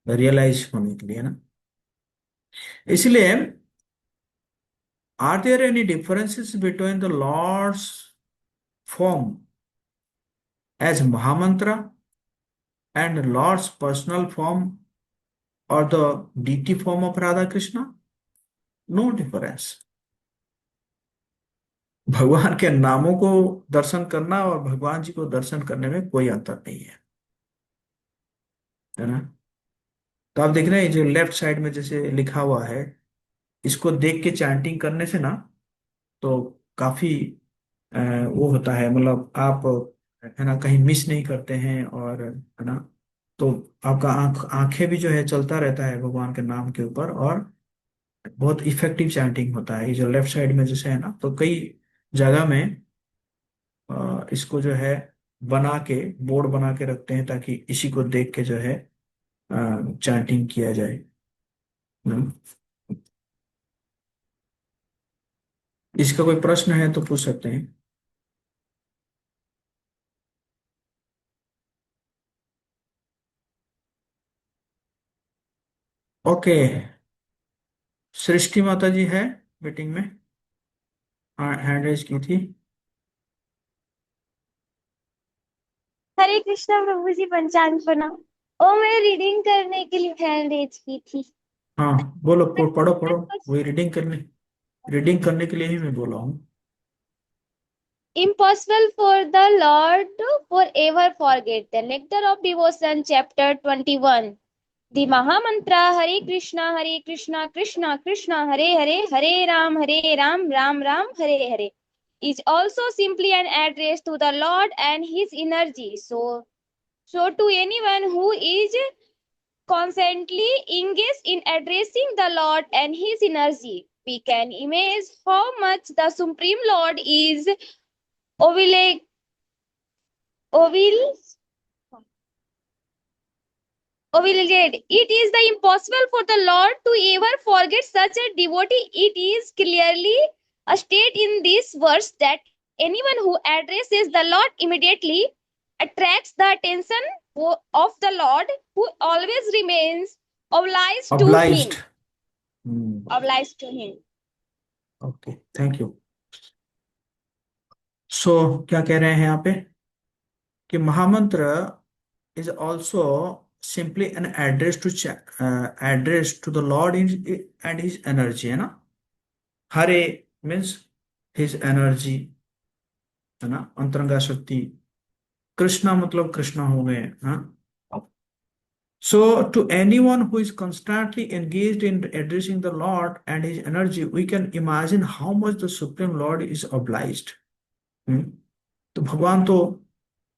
रियलाइज होने के लिए ना। इसलिए are there any differences between the lord's form as mahamantra and lord's personal form और the deity form of Radha Krishna? No difference. भगवान के नामों को दर्शन करना और भगवान जी को दर्शन करने में कोई अंतर नहीं है ना। तो आप देख रहे हैं जो लेफ्ट साइड में जैसे लिखा हुआ है, इसको देख के चैंटिंग करने से ना, तो काफी वो होता है, मतलब आप है ना कहीं मिस नहीं करते हैं, और है ना, तो आपका आंखें भी जो है चलता रहता है भगवान के नाम के ऊपर, और बहुत इफेक्टिव चैंटिंग होता है। ये जो लेफ्ट साइड में जैसे है ना, तो कई जगह में इसको जो है बना के, बोर्ड बना के रखते हैं ताकि इसी को देख के जो है चैंटिंग किया जाए। हम्म। इसका कोई प्रश्न है तो पूछ सकते हैं। ओके, सृष्टि माता जी है मीटिंग में, हैंड रेज की थी। हरे कृष्णा प्रभु जी, पंचांग प्रणाम। ओ, मैं रीडिंग करने के लिए हैंड रेज की थी। हाँ बोलो, पढ़ो पढ़ो, वही रीडिंग करने के लिए ही मैं बोला हूँ। Impossible for the Lord to forever forget. The Nectar of Devotion, chapter 21. The Mahamantra Hare Krishna, Krishna Krishna, Hare Hare, Hare Ram, Ram Ram, Hare Hare is also simply an address to the Lord and his energy. So to anyone who is constantly engaged in addressing the Lord and his energy, we can imagine how much the Supreme Lord is obliged obliged. It is the impossible for the Lord to ever forget such a devotee. It is clearly stated in this verse that anyone who addresses the Lord immediately attracts the attention of the Lord, who always remains obliged to obliged। him. Obliged to him. Okay, thank you. So क्या कह रहे हैं यहाँ पे कि महामंत्र is also simply an address to the Lord and his energy, है ना। हरे means his energy, है ना, अंतरंगा शक्ति। कृष्णा मतलब कृष्णा हो गए, हाँ। So to anyone who is constantly engaged in addressing the Lord and his energy, we can imagine how much the Supreme Lord is obliged। तो भगवान तो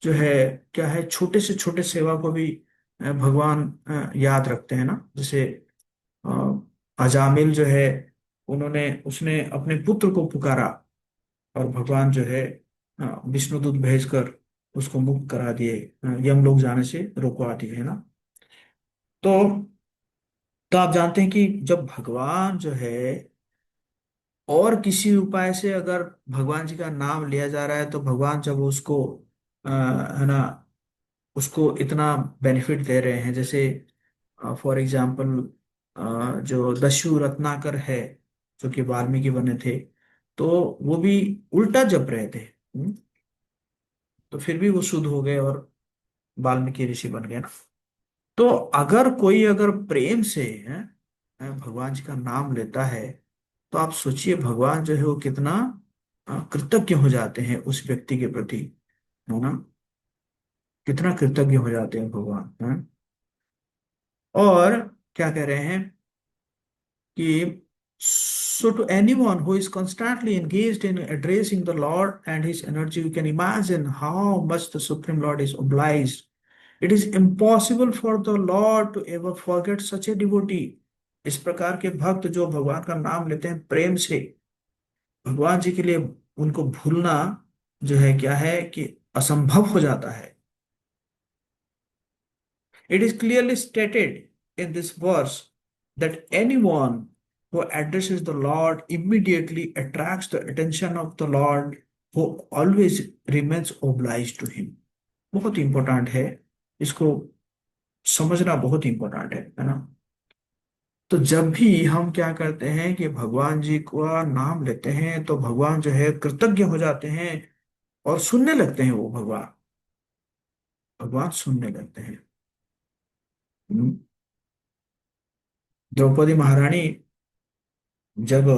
जो है क्या है, छोटे से छोटे सेवा को भी भगवान याद रखते हैं ना। जैसे अ, अजामिल जो है, उसने अपने पुत्र को पुकारा, और भगवान जो है विष्णुदूत भेजकर उसको मुक्त करा दिए, यमलोक जाने से रोकवा दिए, है ना। तो आप जानते हैं कि जब भगवान जो है, और किसी उपाय से अगर भगवान जी का नाम लिया जा रहा है, तो भगवान जब उसको है ना, उसको इतना बेनिफिट दे रहे हैं, जैसे फॉर एग्जाम्पल जो दस्यु रत्नाकर है, जो कि वाल्मीकि बने थे, तो वो भी उल्टा जप रहे थे। तो फिर भी वो शुद्ध हो गए और वाल्मीकि ऋषि बन गए ना। तो अगर प्रेम से है, भगवान जी का नाम लेता है, तो आप सोचिए भगवान जो है वो कितना कृतज्ञ हो जाते हैं उस व्यक्ति के प्रति, है ना। कितना कृतज्ञ हो जाते हैं भगवान, है। और क्या कह रहे हैं कि so to anyone who is constantly engaged in addressing the Lord and his energy, you can imagine how much the Supreme Lord is obliged. It is impossible for the Lord to ever forget such a devotee। इस प्रकार के भक्त जो भगवान का नाम लेते हैं प्रेम से, भगवान जी के लिए उनको भूलना जो है क्या है कि असंभव हो जाता है। It is clearly stated in this verse that anyone who addresses the Lord immediately attracts the attention of the Lord, who always remains obliged to him. बहुत इंपॉर्टेंट है, इसको समझना बहुत इंपॉर्टेंट है ना। तो जब भी हम क्या करते हैं कि भगवान जी का नाम लेते हैं तो भगवान जो है कृतज्ञ हो जाते हैं और सुनने लगते हैं, वो भगवान भगवान सुनने लगते हैं। हम्म। द्रौपदी महारानी जब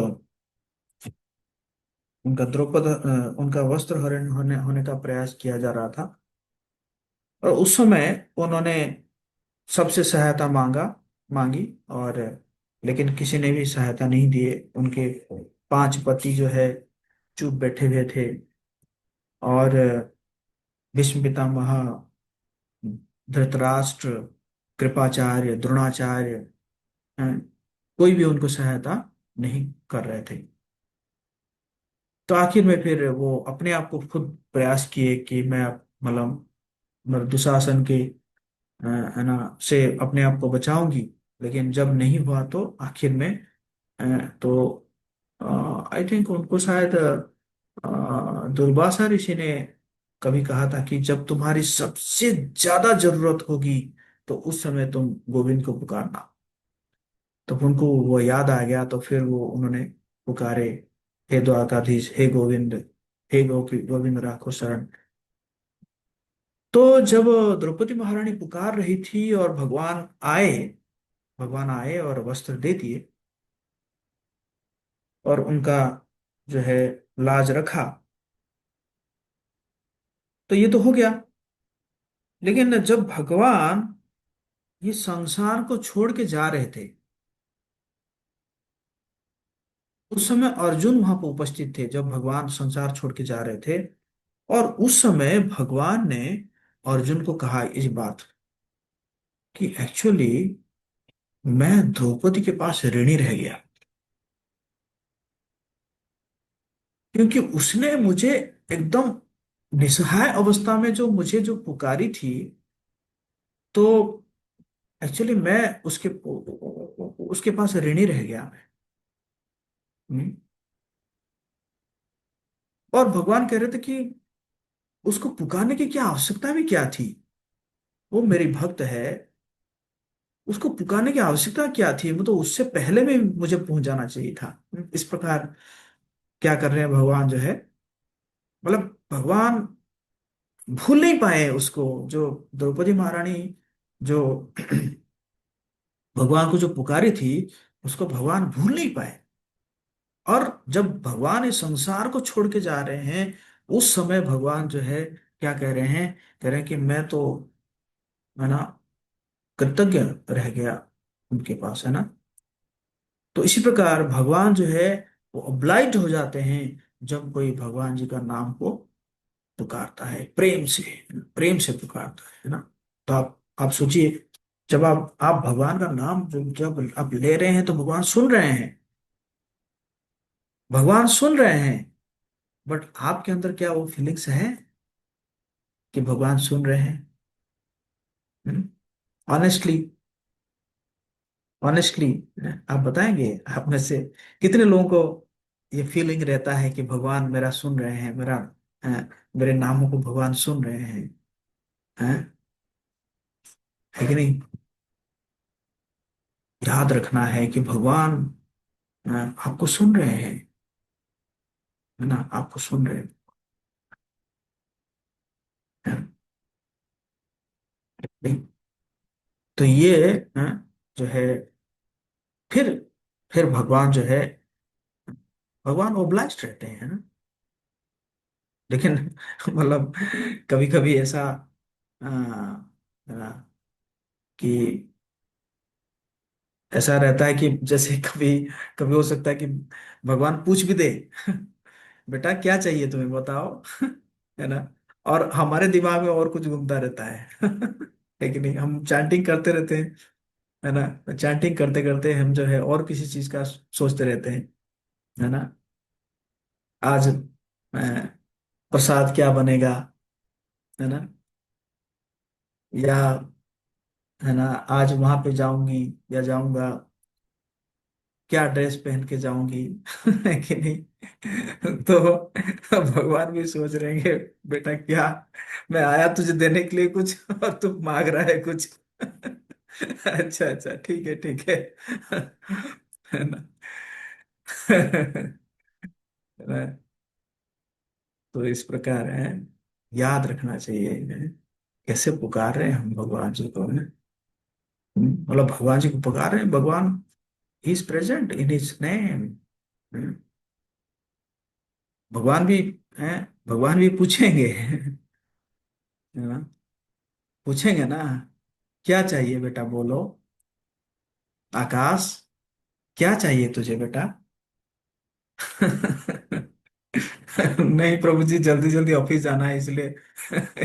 उनका वस्त्र हरण होने का प्रयास किया जा रहा था, और उस समय उन्होंने सबसे सहायता मांगी, और लेकिन किसी ने भी सहायता नहीं दिए। उनके 5 पति जो है चुप बैठे हुए थे, और भीष्म पितामह, धृतराष्ट्र, कृपाचार्य, द्रोणाचार्य, हैं, कोई भी उनको सहायता नहीं कर रहे थे। तो आखिर में फिर वो अपने आप को खुद प्रयास किए कि मैं मतलब दुशासन के है ना से अपने आप को बचाऊंगी। लेकिन जब नहीं हुआ तो आखिर में तो आई थिंक उनको शायद दुर्वासा ऋषि ने कभी कहा था कि जब तुम्हारी सबसे ज्यादा जरूरत होगी तो उस समय तुम गोविंद को पुकारना। तो उनको वो याद आ गया, तो फिर वो उन्होंने पुकारे, हे द्वारकाधीश, हे गोविंद, हे गोविंद राखो शरण। तो जब द्रौपदी महारानी पुकार रही थी और भगवान आए और वस्त्र दे दिए और उनका जो है लाज रखा, तो ये तो हो गया। लेकिन जब भगवान ये संसार को छोड़ के जा रहे थे, उस समय अर्जुन वहां पर उपस्थित थे जब भगवान संसार छोड़ के जा रहे थे। और उस समय भगवान ने अर्जुन को कहा इस बात कि एक्चुअली मैं द्रौपदी के पास ऋणी रह गया, क्योंकि उसने मुझे एकदम निसहाय अवस्था में जो पुकारी थी। तो एक्चुअली मैं उसके पास ऋणी रह गया मैं। हम्म। और भगवान कह रहे थे कि उसको पुकारने की क्या आवश्यकता भी क्या थी, वो मेरी भक्त है, उसको पुकारने की आवश्यकता क्या थी, वो तो उससे पहले भी मुझे पहुंच जाना चाहिए था। इस प्रकार क्या कर रहे हैं भगवान जो है, मतलब भगवान भूल नहीं पाए उसको, जो द्रौपदी महारानी जो भगवान को जो पुकारी थी, उसको भगवान भूल नहीं पाए। और जब भगवान इस संसार को छोड़ के जा रहे हैं, उस समय भगवान जो है क्या कह रहे हैं, कह रहे हैं कि मैं तो है ना कृतज्ञ रह गया उनके पास, है ना। तो इसी प्रकार भगवान जो है वो ऑब्लाइट हो जाते हैं जब कोई भगवान जी का नाम को पुकारता है, प्रेम से पुकारता है ना। तो आप सोचिए, जब आप भगवान का नाम जब आप ले रहे हैं तो भगवान सुन रहे हैं, भगवान सुन रहे हैं। बट आपके अंदर क्या वो फीलिंग्स है कि भगवान सुन रहे हैं? ऑनेस्टली, ऑनेस्टली आप बताएंगे, आप में से कितने लोगों को ये फीलिंग रहता है कि भगवान मेरा सुन रहे हैं, अ, मेरे नामों को भगवान सुन रहे हैं, हैं? है कि नहीं? याद रखना है कि भगवान आपको सुन रहे हैं, है ना, आपको सुन रहे हैं। नहीं? तो ये जो है फिर फिर भगवान जो है, भगवान ओब्लाइज्ड रहते हैं ना। लेकिन मतलब कभी कभी ऐसा अ, कि ऐसा रहता है कि जैसे कभी कभी हो सकता है कि भगवान पूछ भी दे बेटा क्या चाहिए तुम्हें बताओ है ना। और हमारे दिमाग में और कुछ घूमता रहता है है कि नहीं, हम चैंटिंग करते रहते हैं, है ना। चैंटिंग करते करते हम जो है और किसी चीज का सोचते रहते हैं, है ना। आज प्रसाद क्या बनेगा, है ना, या है ना, आज वहां पे जाऊंगी या जाऊंगा, क्या ड्रेस पहन के जाऊंगी है कि नहीं। तो भगवान भी सोच रहे हैं कि बेटा क्या, मैं आया तुझे देने के लिए कुछ और तू मांग रहा है कुछ। अच्छा अच्छा, ठीक है ठीक है ना। है ना? तो इस प्रकार है, याद रखना चाहिए इन्हें, कैसे पुकार रहे हैं हम भगवान जी को, है। मतलब भगवान जी को पुकार रहे हैं, भगवान is present in his name. भगवान भी हैं, भगवान भी पूछेंगे, है ना, पूछेंगे ना, क्या चाहिए बेटा बोलो, आकाश क्या चाहिए तुझे बेटा। नहीं प्रभु जी, जल्दी जल्दी ऑफिस जाना है, इसलिए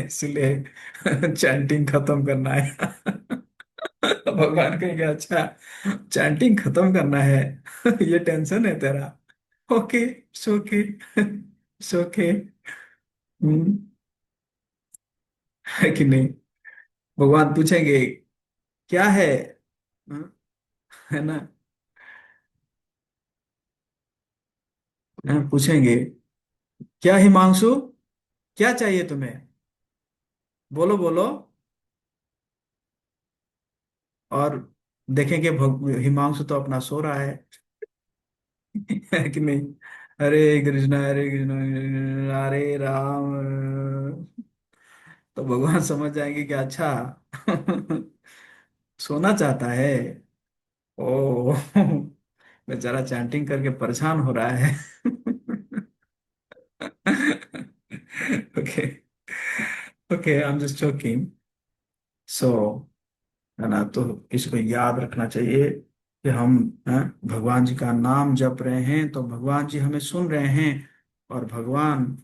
इसलिए चैंटिंग खत्म करना है। भगवान कहेंगे अच्छा, चैंटिंग खत्म करना है, ये टेंशन है तेरा। ओके, सोके, सोके, है कि नहीं। भगवान पूछेंगे क्या है, हम्म, है ना, पूछेंगे क्या हिमांशु, क्या चाहिए तुम्हें, बोलो बोलो। और देखेंगे हिमांशु तो अपना सो रहा है। है कि नहीं। हरे कृष्णा हरे राम। तो भगवान समझ जाएंगे कि अच्छा, सोना चाहता है, ओ। बेचारा चैंटिंग करके परेशान हो रहा है। Okay, okay, I am just joking. So, है ना, तो इसको याद रखना चाहिए कि हम, हैं, भगवान जी का नाम जप रहे हैं तो भगवान जी हमें सुन रहे हैं, और भगवान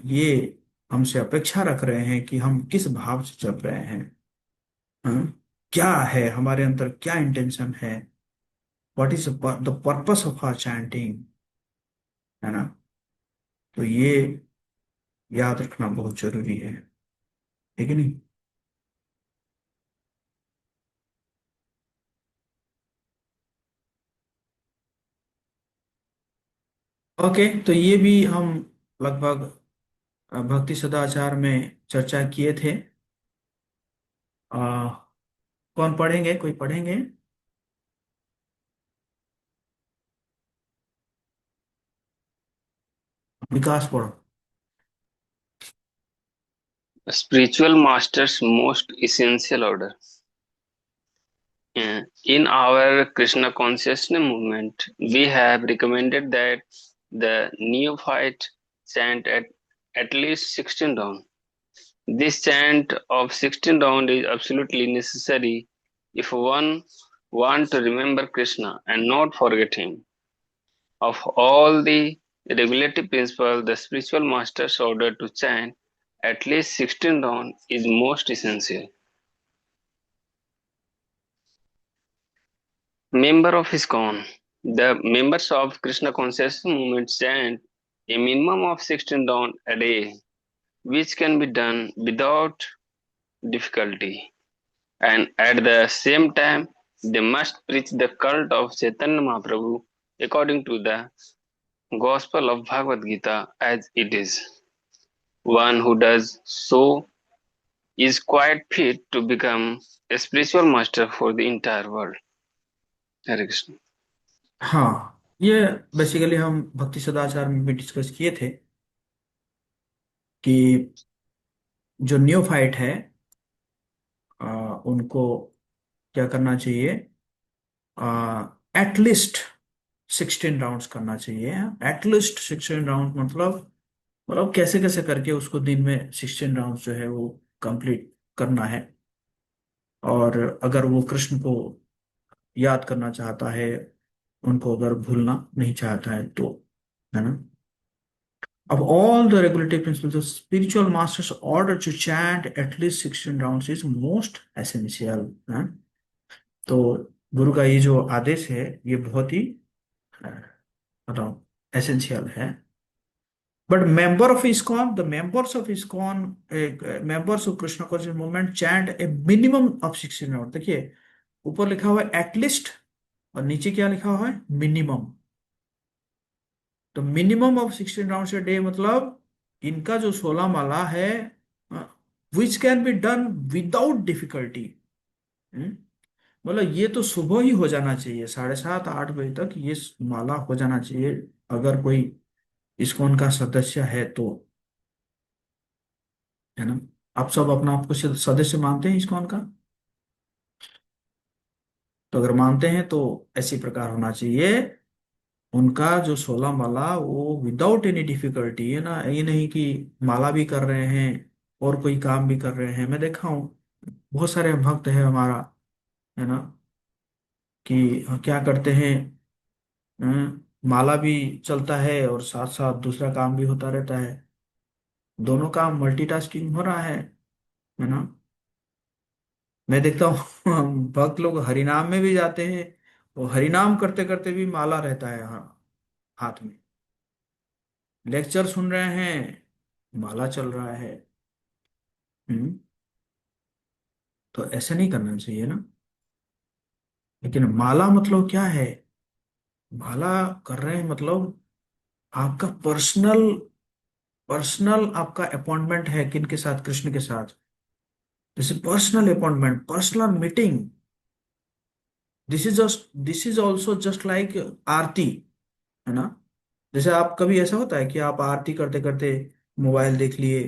ये हमसे अपेक्षा रख रहे हैं कि हम किस भाव से जप रहे हैं, हैं? क्या है हमारे अंदर, क्या इंटेंशन है, what is the purpose of our chanting, है ना। तो ये याद रखना बहुत जरूरी है कि नहीं। ओके, तो ये भी हम लगभग भक्ति सदाचार में चर्चा किए थे। कौन पढ़ेंगे, कोई पढ़ेंगे। विकास पढ़ो। Spiritual master's most essential order. In our Krishna consciousness movement, we have recommended that the neophyte chant at least 16 rounds. This chant of 16 rounds is absolutely necessary if one want to remember Krishna and not forget him. Of all the regulative principles, the spiritual master's order to chant at least 16 rounds is most essential. Member of ISKCON. The members of Krishna consciousness movement chant a minimum of 16 rounds a day, which can be done without difficulty. And at the same time, they must preach the cult of Chaitanya Mahaprabhu according to the Gospel of Bhagavad Gita as it is. One who does so is quite fit to become a spiritual master for the entire world. Hare Krishna. हाँ, ये basically हम भक्ति सदाचार में भी discuss किए थे कि जो न्यूफाइट है, उनको क्या करना चाहिए, एटलीस्ट 16 राउंड्स करना चाहिए। एटलीस्ट 16 राउंड मतलब कैसे कैसे करके उसको दिन में 16 राउंड्स जो है वो कंप्लीट करना है। और अगर वो कृष्ण को याद करना चाहता है, उनको अगर भूलना नहीं चाहता है तो, है ना। Of all the regulative principles, the spiritual master's order to chant at least 16 rounds is most essential, है? तो गुरु का ये जो आदेश है ये बहुत ही, मतलब एसेंशियल है। But member of ISKCON, the members of ISKCON, members of Krishna conscious movement chant a minimum of 16 rounds. देखिए ऊपर लिखा हुआ है एटलीस्ट और नीचे क्या लिखा हुआ है मिनिमम। तो minimum of 16 rounds a day मतलब इनका जो 16 माला है which can be done without difficulty. मतलब ये तो सुबह ही हो जाना चाहिए, 7:30-8 बजे तक ये माला हो जाना चाहिए अगर कोई इस्कॉन का सदस्य है तो, है ना। आप सब अपना आपको सदस्य मानते हैं इस्कॉन का? तो अगर मानते हैं तो ऐसी प्रकार होना चाहिए उनका जो 16 माला वो विदाउट एनी डिफिकल्टी, है ना। ये नहीं कि माला भी कर रहे हैं और कोई काम भी कर रहे हैं। मैं देखा हूँ बहुत सारे भक्त है हमारा, है ना, कि क्या करते हैं, माला भी चलता है और साथ साथ दूसरा काम भी होता रहता है, दोनों काम मल्टीटास्किंग हो रहा है ना। मैं देखता हूँ भक्त लोग हरिनाम में भी जाते हैं, वो हरिनाम करते करते भी माला रहता है हाथ में, लेक्चर सुन रहे हैं माला चल रहा है। हम्म तो ऐसे नहीं करना चाहिए ना। लेकिन माला मतलब क्या है, माला कर रहे हैं मतलब आपका पर्सनल पर्सनल आपका अपॉइंटमेंट है किन के साथ, कृष्ण के साथ। जैसे personal appointment, personal meeting, this is also just like aarti, है ना। जैसे आप कभी ऐसा होता है कि आप आरती करते करते मोबाइल देख लिए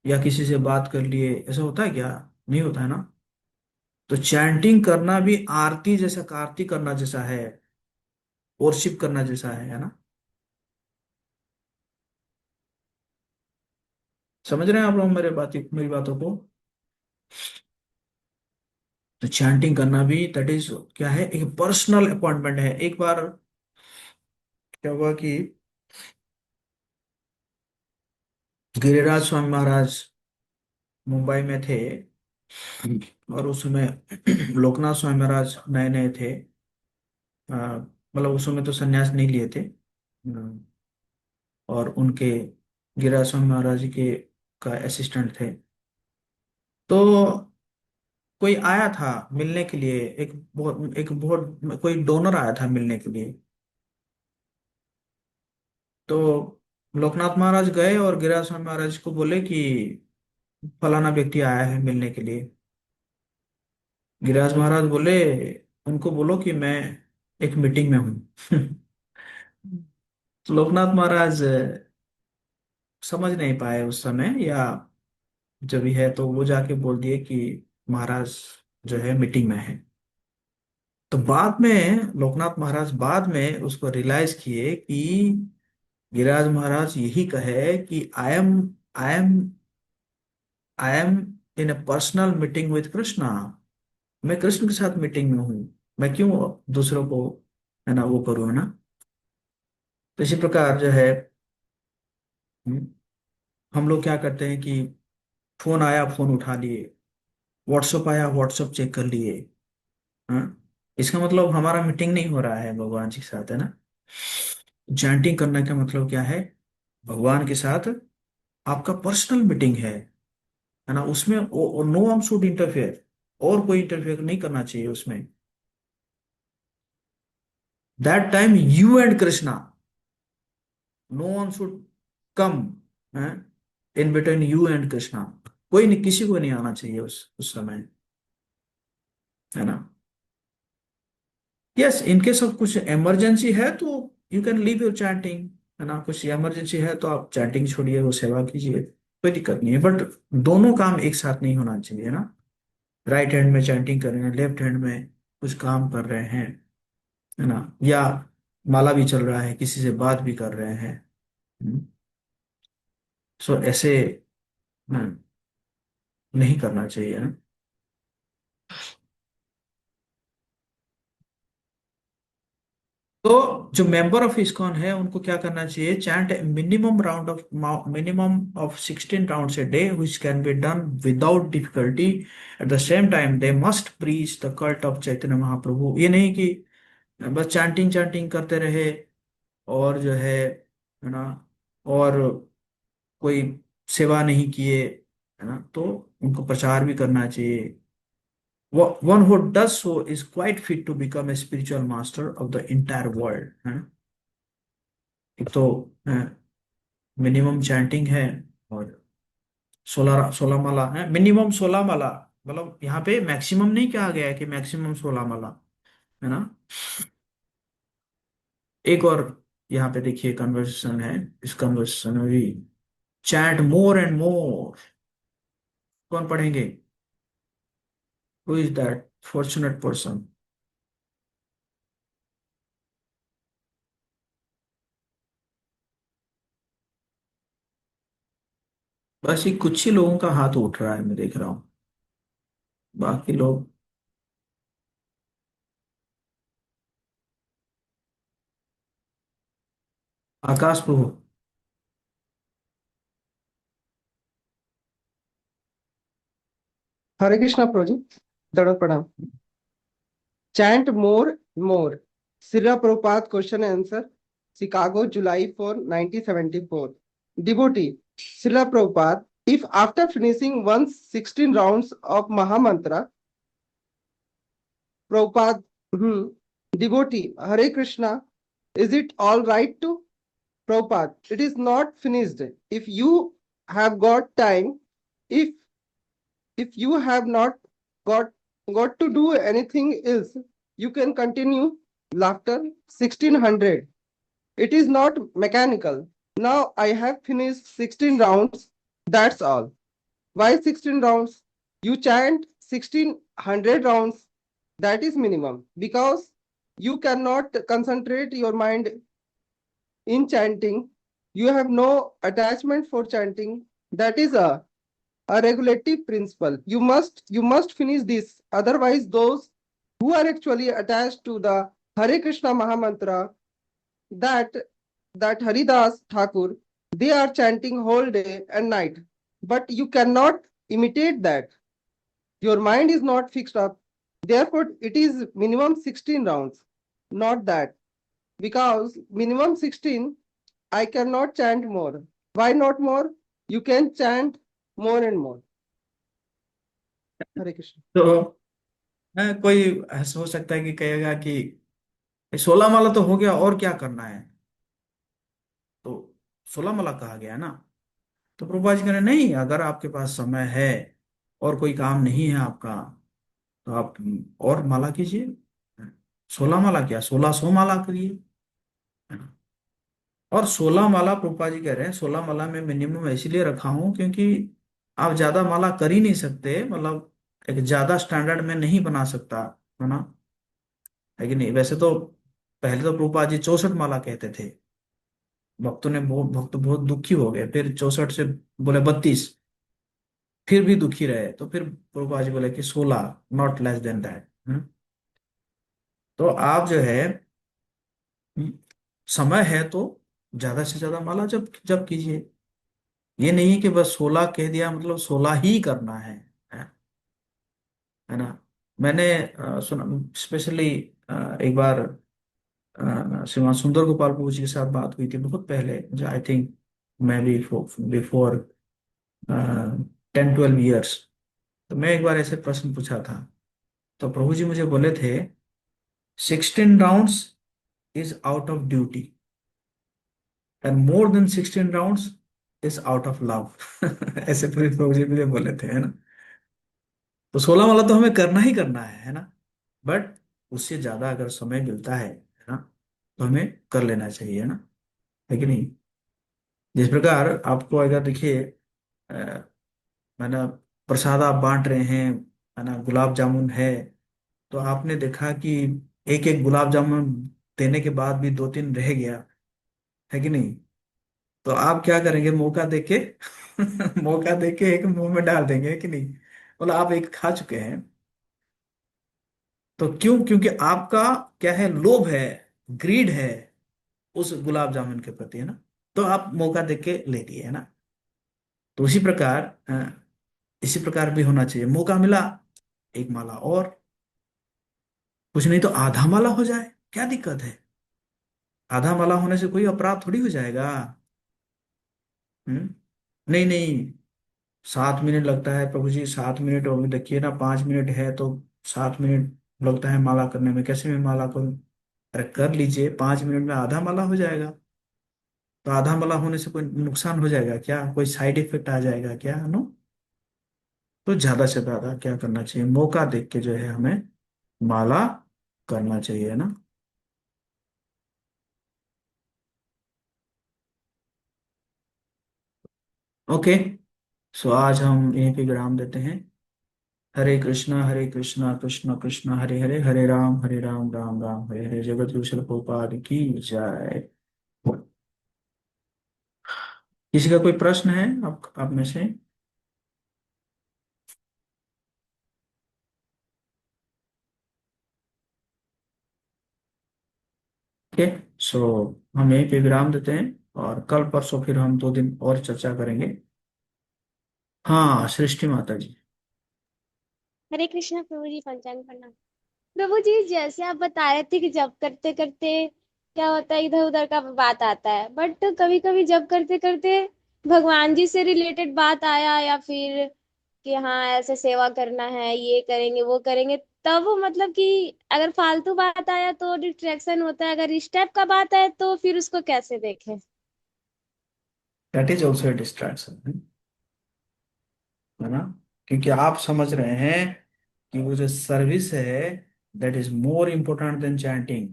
या किसी से बात कर लिए, ऐसा होता है क्या? नहीं होता है ना। तो चैंटिंग करना भी आरती जैसा, आरती करना जैसा है, वर्शिप करना जैसा है ना। समझ रहे हैं आप लोग मेरी बातों को? तो चैंटिंग करना भी दैट इज क्या है, एक पर्सनल अपॉइंटमेंट है। एक बार क्या हुआ कि गिरिराज स्वामी महाराज मुंबई में थे और उस समय लोकनाथ स्वामी महाराज नए नए थे। मतलब उस समय तो संन्यास नहीं लिए थे। और उनके गिरिराज स्वामी महाराज जी के का असिस्टेंट थे। तो कोई आया था मिलने के लिए, एक बहुत कोई डोनर आया था मिलने के लिए। तो लोकनाथ महाराज गए और गिरिराज स्वामी महाराज को बोले कि फलाना व्यक्ति आया है मिलने के लिए। गिरिराज महाराज बोले उनको बोलो कि मैं एक मीटिंग में हूँ। तो लोकनाथ महाराज समझ नहीं पाए उस समय, या जब भी है तो वो जाके बोल दिए कि महाराज जो है मीटिंग में है। तो बाद में लोकनाथ महाराज बाद में उसको रियलाइज किए कि गिरिराज महाराज यही कहे कि I am in A personal meeting with Krishna. मैं कृष्ण के साथ मीटिंग में हूँ, मैं क्यों दूसरों को, है ना, वो करूँ, है ना। तो इसी प्रकार जो है हम्म, हम लोग क्या करते हैं कि फोन आया फोन उठा लिए, व्हाट्सअप आया व्हाट्सअप चेक कर लिए। हाँ, इसका मतलब हमारा मीटिंग नहीं हो रहा है भगवान जी के साथ, है ना। चैंटिंग करने का मतलब क्या है, भगवान के साथ आपका पर्सनल मीटिंग है ना। उसमें नो वन शुड इंटरफेयर, और कोई इंटरफेयर नहीं करना चाहिए उसमें। That time you and Krishna, no one should come in between you and Krishna. कोई नहीं, किसी को नहीं आना चाहिए उस समय, है ना। यस, इनकेस ऑफ कुछ इमरजेंसी है तो you can leave your chanting, है ना। कुछ इमरजेंसी है तो आप चैंटिंग छोड़िए, वो सेवा कीजिए, कोई दिक्कत नहीं है। बट दोनों काम एक साथ नहीं होना चाहिए ना। राइट हैंड में चैंटिंग कर रहे हैं, लेफ्ट हैंड में कुछ काम कर रहे हैं, है ना, या माला भी चल रहा है, किसी से बात भी कर रहे हैं। सो ऐसे हम्म, नहीं करना चाहिए ना। तो जो मेंबर ऑफ इस्कॉन है उनको क्या करना चाहिए, chant minimum of 16 rounds a day which can be done without difficulty. At the same time they must preach the cult of Chaitanya Mahaprabhu. ये नहीं कि बस चैंटिंग चैंटिंग करते रहे और जो है ना, और कोई सेवा नहीं किए, है ना, तो उनको प्रचार भी करना चाहिए। One who does so is quite fit to become a spiritual master of the entire world, है ना। एक तो मिनिमम चैंटिंग है, और 16 16 माला है, मिनिमम 16 माला। मतलब यहाँ पे मैक्सिमम नहीं कहा गया है कि मैक्सिमम 16 माला, है ना। एक और यहाँ पे देखिए कन्वर्सेशन है, इस कन्वर्सेशन में भी चैंट मोर एंड मोर। कौन पढ़ेंगे? Who is that fortunate person? बस ये कुछ ही लोगों का हाथ उठ रहा है, मैं देख रहा हूँ, बाकी लोग। आकाश प्रभु। हरे कृष्णा प्रभु जी, दंडवत प्रणाम। Chant more more, Srila Prabhupada question and answer, Chicago, July 4, 1974. Devotee, Srila Prabhupada, if after finishing 116 rounds of Mahamantra, Prabhupada, devotee, Hare Krishna, is it all right to? Prabhupada, it is not finished. If you have got time, if you have not got to do anything else, you can continue. Laughter 1600. It is not mechanical. Now I have finished 16 rounds. That's all. Why 16 rounds? You chant 1600 rounds. That is minimum, because you cannot concentrate your mind in chanting. You have no attachment for chanting. That is a regulative principle. You must finish this. Otherwise, those who are actually attached to the Hare Krishna Mahamantra, that Haridas Thakur, they are chanting whole day and night. But you cannot imitate that. Your mind is not fixed up. Therefore, it is minimum 16 rounds, not that. Because minimum 16, I cannot chant more. Why not more? You can chant more and more. Hare Krishna. तो कोई ऐसा हो सकता है कि कहेगा कि 16 माला तो हो गया, और क्या करना है? तो 16 माला कहा गया ना। तो प्रभुपाद जी कह रहे नहीं, अगर आपके पास समय है और कोई काम नहीं है आपका, तो आप और माला कीजिए। 16 माला क्या, 1600 माला करिए, है ना। और 16 माला प्रभुपाद जी कह रहे हैं, 16 माला में मिनिमम इसलिए रखा हूं क्योंकि आप ज्यादा माला कर ही नहीं सकते, मतलब एक ज्यादा स्टैंडर्ड में नहीं बना सकता, है ना। है कि नहीं? वैसे तो पहले तो प्रभुपाद जी 64 माला कहते थे, भक्त बहुत दुखी हो गए, फिर 64 से बोले 32, फिर भी दुखी रहे, तो फिर प्रभुपाद जी बोले कि 16, नॉट लेस देन दैट। तो आप जो है, हम्म, समय है तो ज्यादा से ज्यादा माला जब जब कीजिए। ये नहीं कि बस 16 कह दिया मतलब 16 ही करना है है ना। मैंने सुना स्पेशली, एक बार श्रीमान सुंदर गोपाल प्रभु जी के साथ बात हुई थी बहुत पहले, जो आई थिंक मैं भी बिफोर 10 12 ईयर्स। तो मैं एक बार ऐसे प्रश्न पूछा था, तो प्रभु जी मुझे बोले थे 16 rounds is out of duty, and more than 16 rounds is out of love. ऐसे पूरे प्रभु जी मुझे बोले थे, है ना। तो 16 वाला तो हमें करना ही करना है ना। बट उससे ज्यादा अगर समय मिलता है ना, तो हमें कर लेना चाहिए, है ना। है कि नहीं? जिस प्रकार आपको अगर देखिए, मैंने प्रसाद आप बांट रहे हैं, है ना, गुलाब जामुन है, तो आपने देखा कि एक एक गुलाब जामुन देने के बाद भी 2 3 रह गया, है कि नहीं? तो आप क्या करेंगे? मौका देके मौका देके एक मुंह में डाल देंगे, है कि नहीं? बोला आप एक खा चुके हैं। तो क्यों? क्योंकि आपका क्या है, लोभ है, ग्रीड है उस गुलाब जामुन के प्रति, है ना। तो आप मौका देके ले लिए, है ना। तो इसी प्रकार भी होना चाहिए। मौका मिला, एक माला और, कुछ नहीं तो आधा माला हो जाए, क्या दिक्कत है? आधा माला होने से कोई अपराध थोड़ी हो जाएगा। नहीं नहीं, 7 मिनट लगता है प्रभु जी, 7 मिनट, और देखिए ना 5 मिनट है तो 7 मिनट लगता है माला करने में, कैसे मैं माला करूं? अरे कर लीजिए, 5 मिनट में आधा माला हो जाएगा। तो आधा माला होने से कोई नुकसान हो जाएगा क्या? कोई साइड इफेक्ट आ जाएगा क्या? नो। तो ज्यादा से ज्यादा क्या करना चाहिए, मौका देख के जो है हमें माला करना चाहिए ना। ओके, सो आज हम यहीं पे विराम देते हैं। हरे कृष्णा कृष्ण कृष्ण हरे हरे, हरे राम राम राम हरे हरे। जगत गुरु शिल प्रभुपाद की जय। किसी का कोई प्रश्न है आप में से? ओके, सो हम यहीं पे विराम देते हैं, और कल परसों फिर हम 2 दिन और चर्चा करेंगे। हाँ, सृष्टि माता जी। हरे कृष्णा प्रभु जी, पंचांग प्रणाम। प्रभु जी, जैसे आप बता रहे थे कि जब करते करते क्या होता है, इधर उधर का बात आता है, बट कभी कभी जब करते करते भगवान जी से रिलेटेड बात आया, या फिर कि हाँ ऐसे सेवा करना है, ये करेंगे वो करेंगे, तब मतलब कि अगर फालतू बात आया तो डिस्ट्रैक्शन होता है, अगर इस टाइप का बात आए तो फिर उसको कैसे देखें? दैट इज ऑल्सो डिस्ट्रैक्शन, है ना? क्योंकि आप समझ रहे हैं कि वो जो सर्विस है, that is more important then chanting.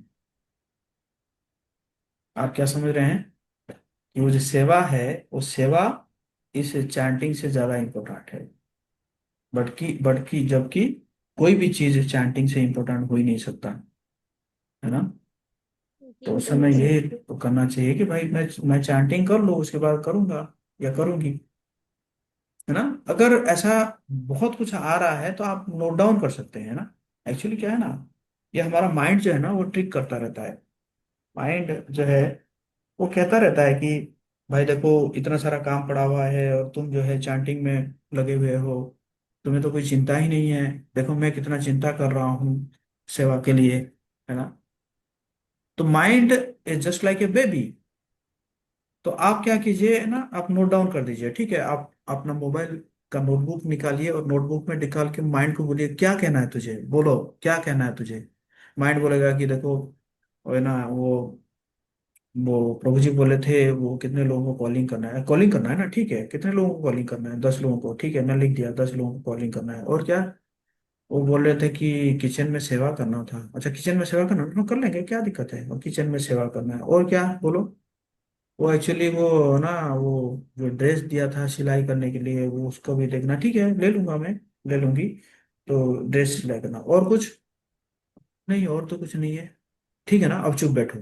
आप क्या समझ रहे हैं कि वो जो सेवा है, वो सेवा इस चैंटिंग से ज्यादा इम्पोर्टेंट है। बट की जबकि कोई भी चीज चैंटिंग से इम्पोर्टेंट हो ही नहीं सकता, है ना? तो जी उस प्रभु समय जी। ये तो करना चाहिए कि भाई मैं चैंटिंग कर लूँ, उसके बाद करूंगा या करूंगी, है ना? अगर ऐसा बहुत कुछ आ रहा है तो आप नोट डाउन कर सकते हैं ना। एक्चुअली क्या है ना, ये हमारा माइंड जो है ना वो ट्रिक करता रहता है। माइंड जो है वो कहता रहता है कि भाई देखो, इतना सारा काम पड़ा हुआ है और तुम जो है चैंटिंग में लगे हुए हो, तुम्हें तो कोई चिंता ही नहीं है। देखो मैं कितना चिंता कर रहा हूँ सेवा के लिए, है ना? तो mind is just like a baby. तो आप क्या कीजिए ना, आप नोट डाउन कर दीजिए, ठीक है? आप अपना मोबाइल का नोटबुक निकालिए और नोटबुक में निकाल के माइंड को बोलिए क्या कहना है तुझे, बोलो क्या कहना है तुझे। माइंड बोलेगा कि देखो, वो है ना, वो प्रभु जी बोले थे वो कितने लोगों को कॉलिंग करना है ना, ठीक है? कितने लोगों को कॉलिंग करना है? 10 लोगों को, ठीक है, मैं लिख दिया 10 लोगों को कॉलिंग करना है। और क्या? वो बोल रहे थे कि किचन में सेवा करना था। अच्छा, किचन में सेवा करना, हाँ, कर लेंगे, क्या दिक्कत है? और किचन में सेवा करना है, और क्या बोलो? वो एक्चुअली वो ना, वो जो ड्रेस दिया था सिलाई करने के लिए, वो उसको भी देखना, ठीक है, ले लूंगा मैं, ले लूंगी। तो ड्रेस सिलाई करना, और कुछ नहीं, और तो कुछ नहीं है। ठीक है ना, अब चुप बैठो,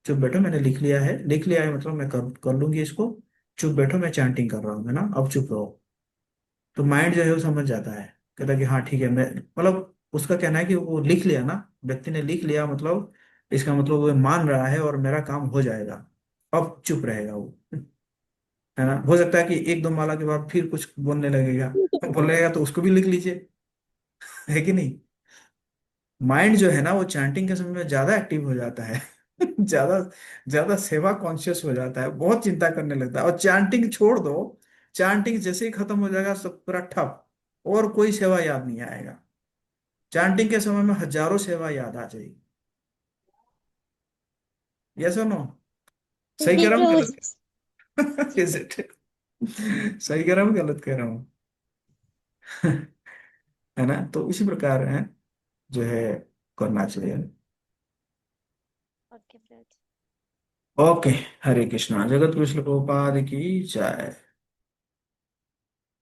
चुप बैठो, मैंने लिख लिया है, मतलब मैं कर लूंगी इसको। चुप बैठो, मैं चैंटिंग कर रहा हूँ, है ना, अब चुप रहो। तो माइंड जो है वो समझ जाता है, कहता है कि हाँ ठीक है, मैं मतलब उसका कहना है कि वो लिख लिया ना, व्यक्ति ने लिख लिया, मतलब इसका मतलब वो मान रहा है और मेरा काम हो जाएगा। अब चुप रहेगा वो, है ना? हो सकता है कि 1-2 माला के बाद फिर कुछ बोलने लगेगा, बोलेगा तो उसको भी लिख लीजिए, है कि नहीं? माइंड जो है ना वो चैंटिंग के समय में ज्यादा एक्टिव हो जाता है, ज्यादा ज्यादा सेवा कॉन्शियस हो जाता है, बहुत चिंता करने लगता है। और चैंटिंग छोड़ दो, चैंटिंग जैसे ही खत्म हो जाएगा सब पूरा ठप, और कोई सेवा याद नहीं आएगा। चैंटिंग के समय में हजारों सेवा याद आ जाएगी। यस और नो? सही कह जी रहा हूँ प्रभु गलत? जी। जी इज इट? सही कह रहा हूँ गलत कह रहा हूँ? है ना? तो इसी प्रकार है जो है करना चाहिए। ओके प्रभु जी। ओके, हरे कृष्णा। जगत कृष्ण प्रभुपाद की जय।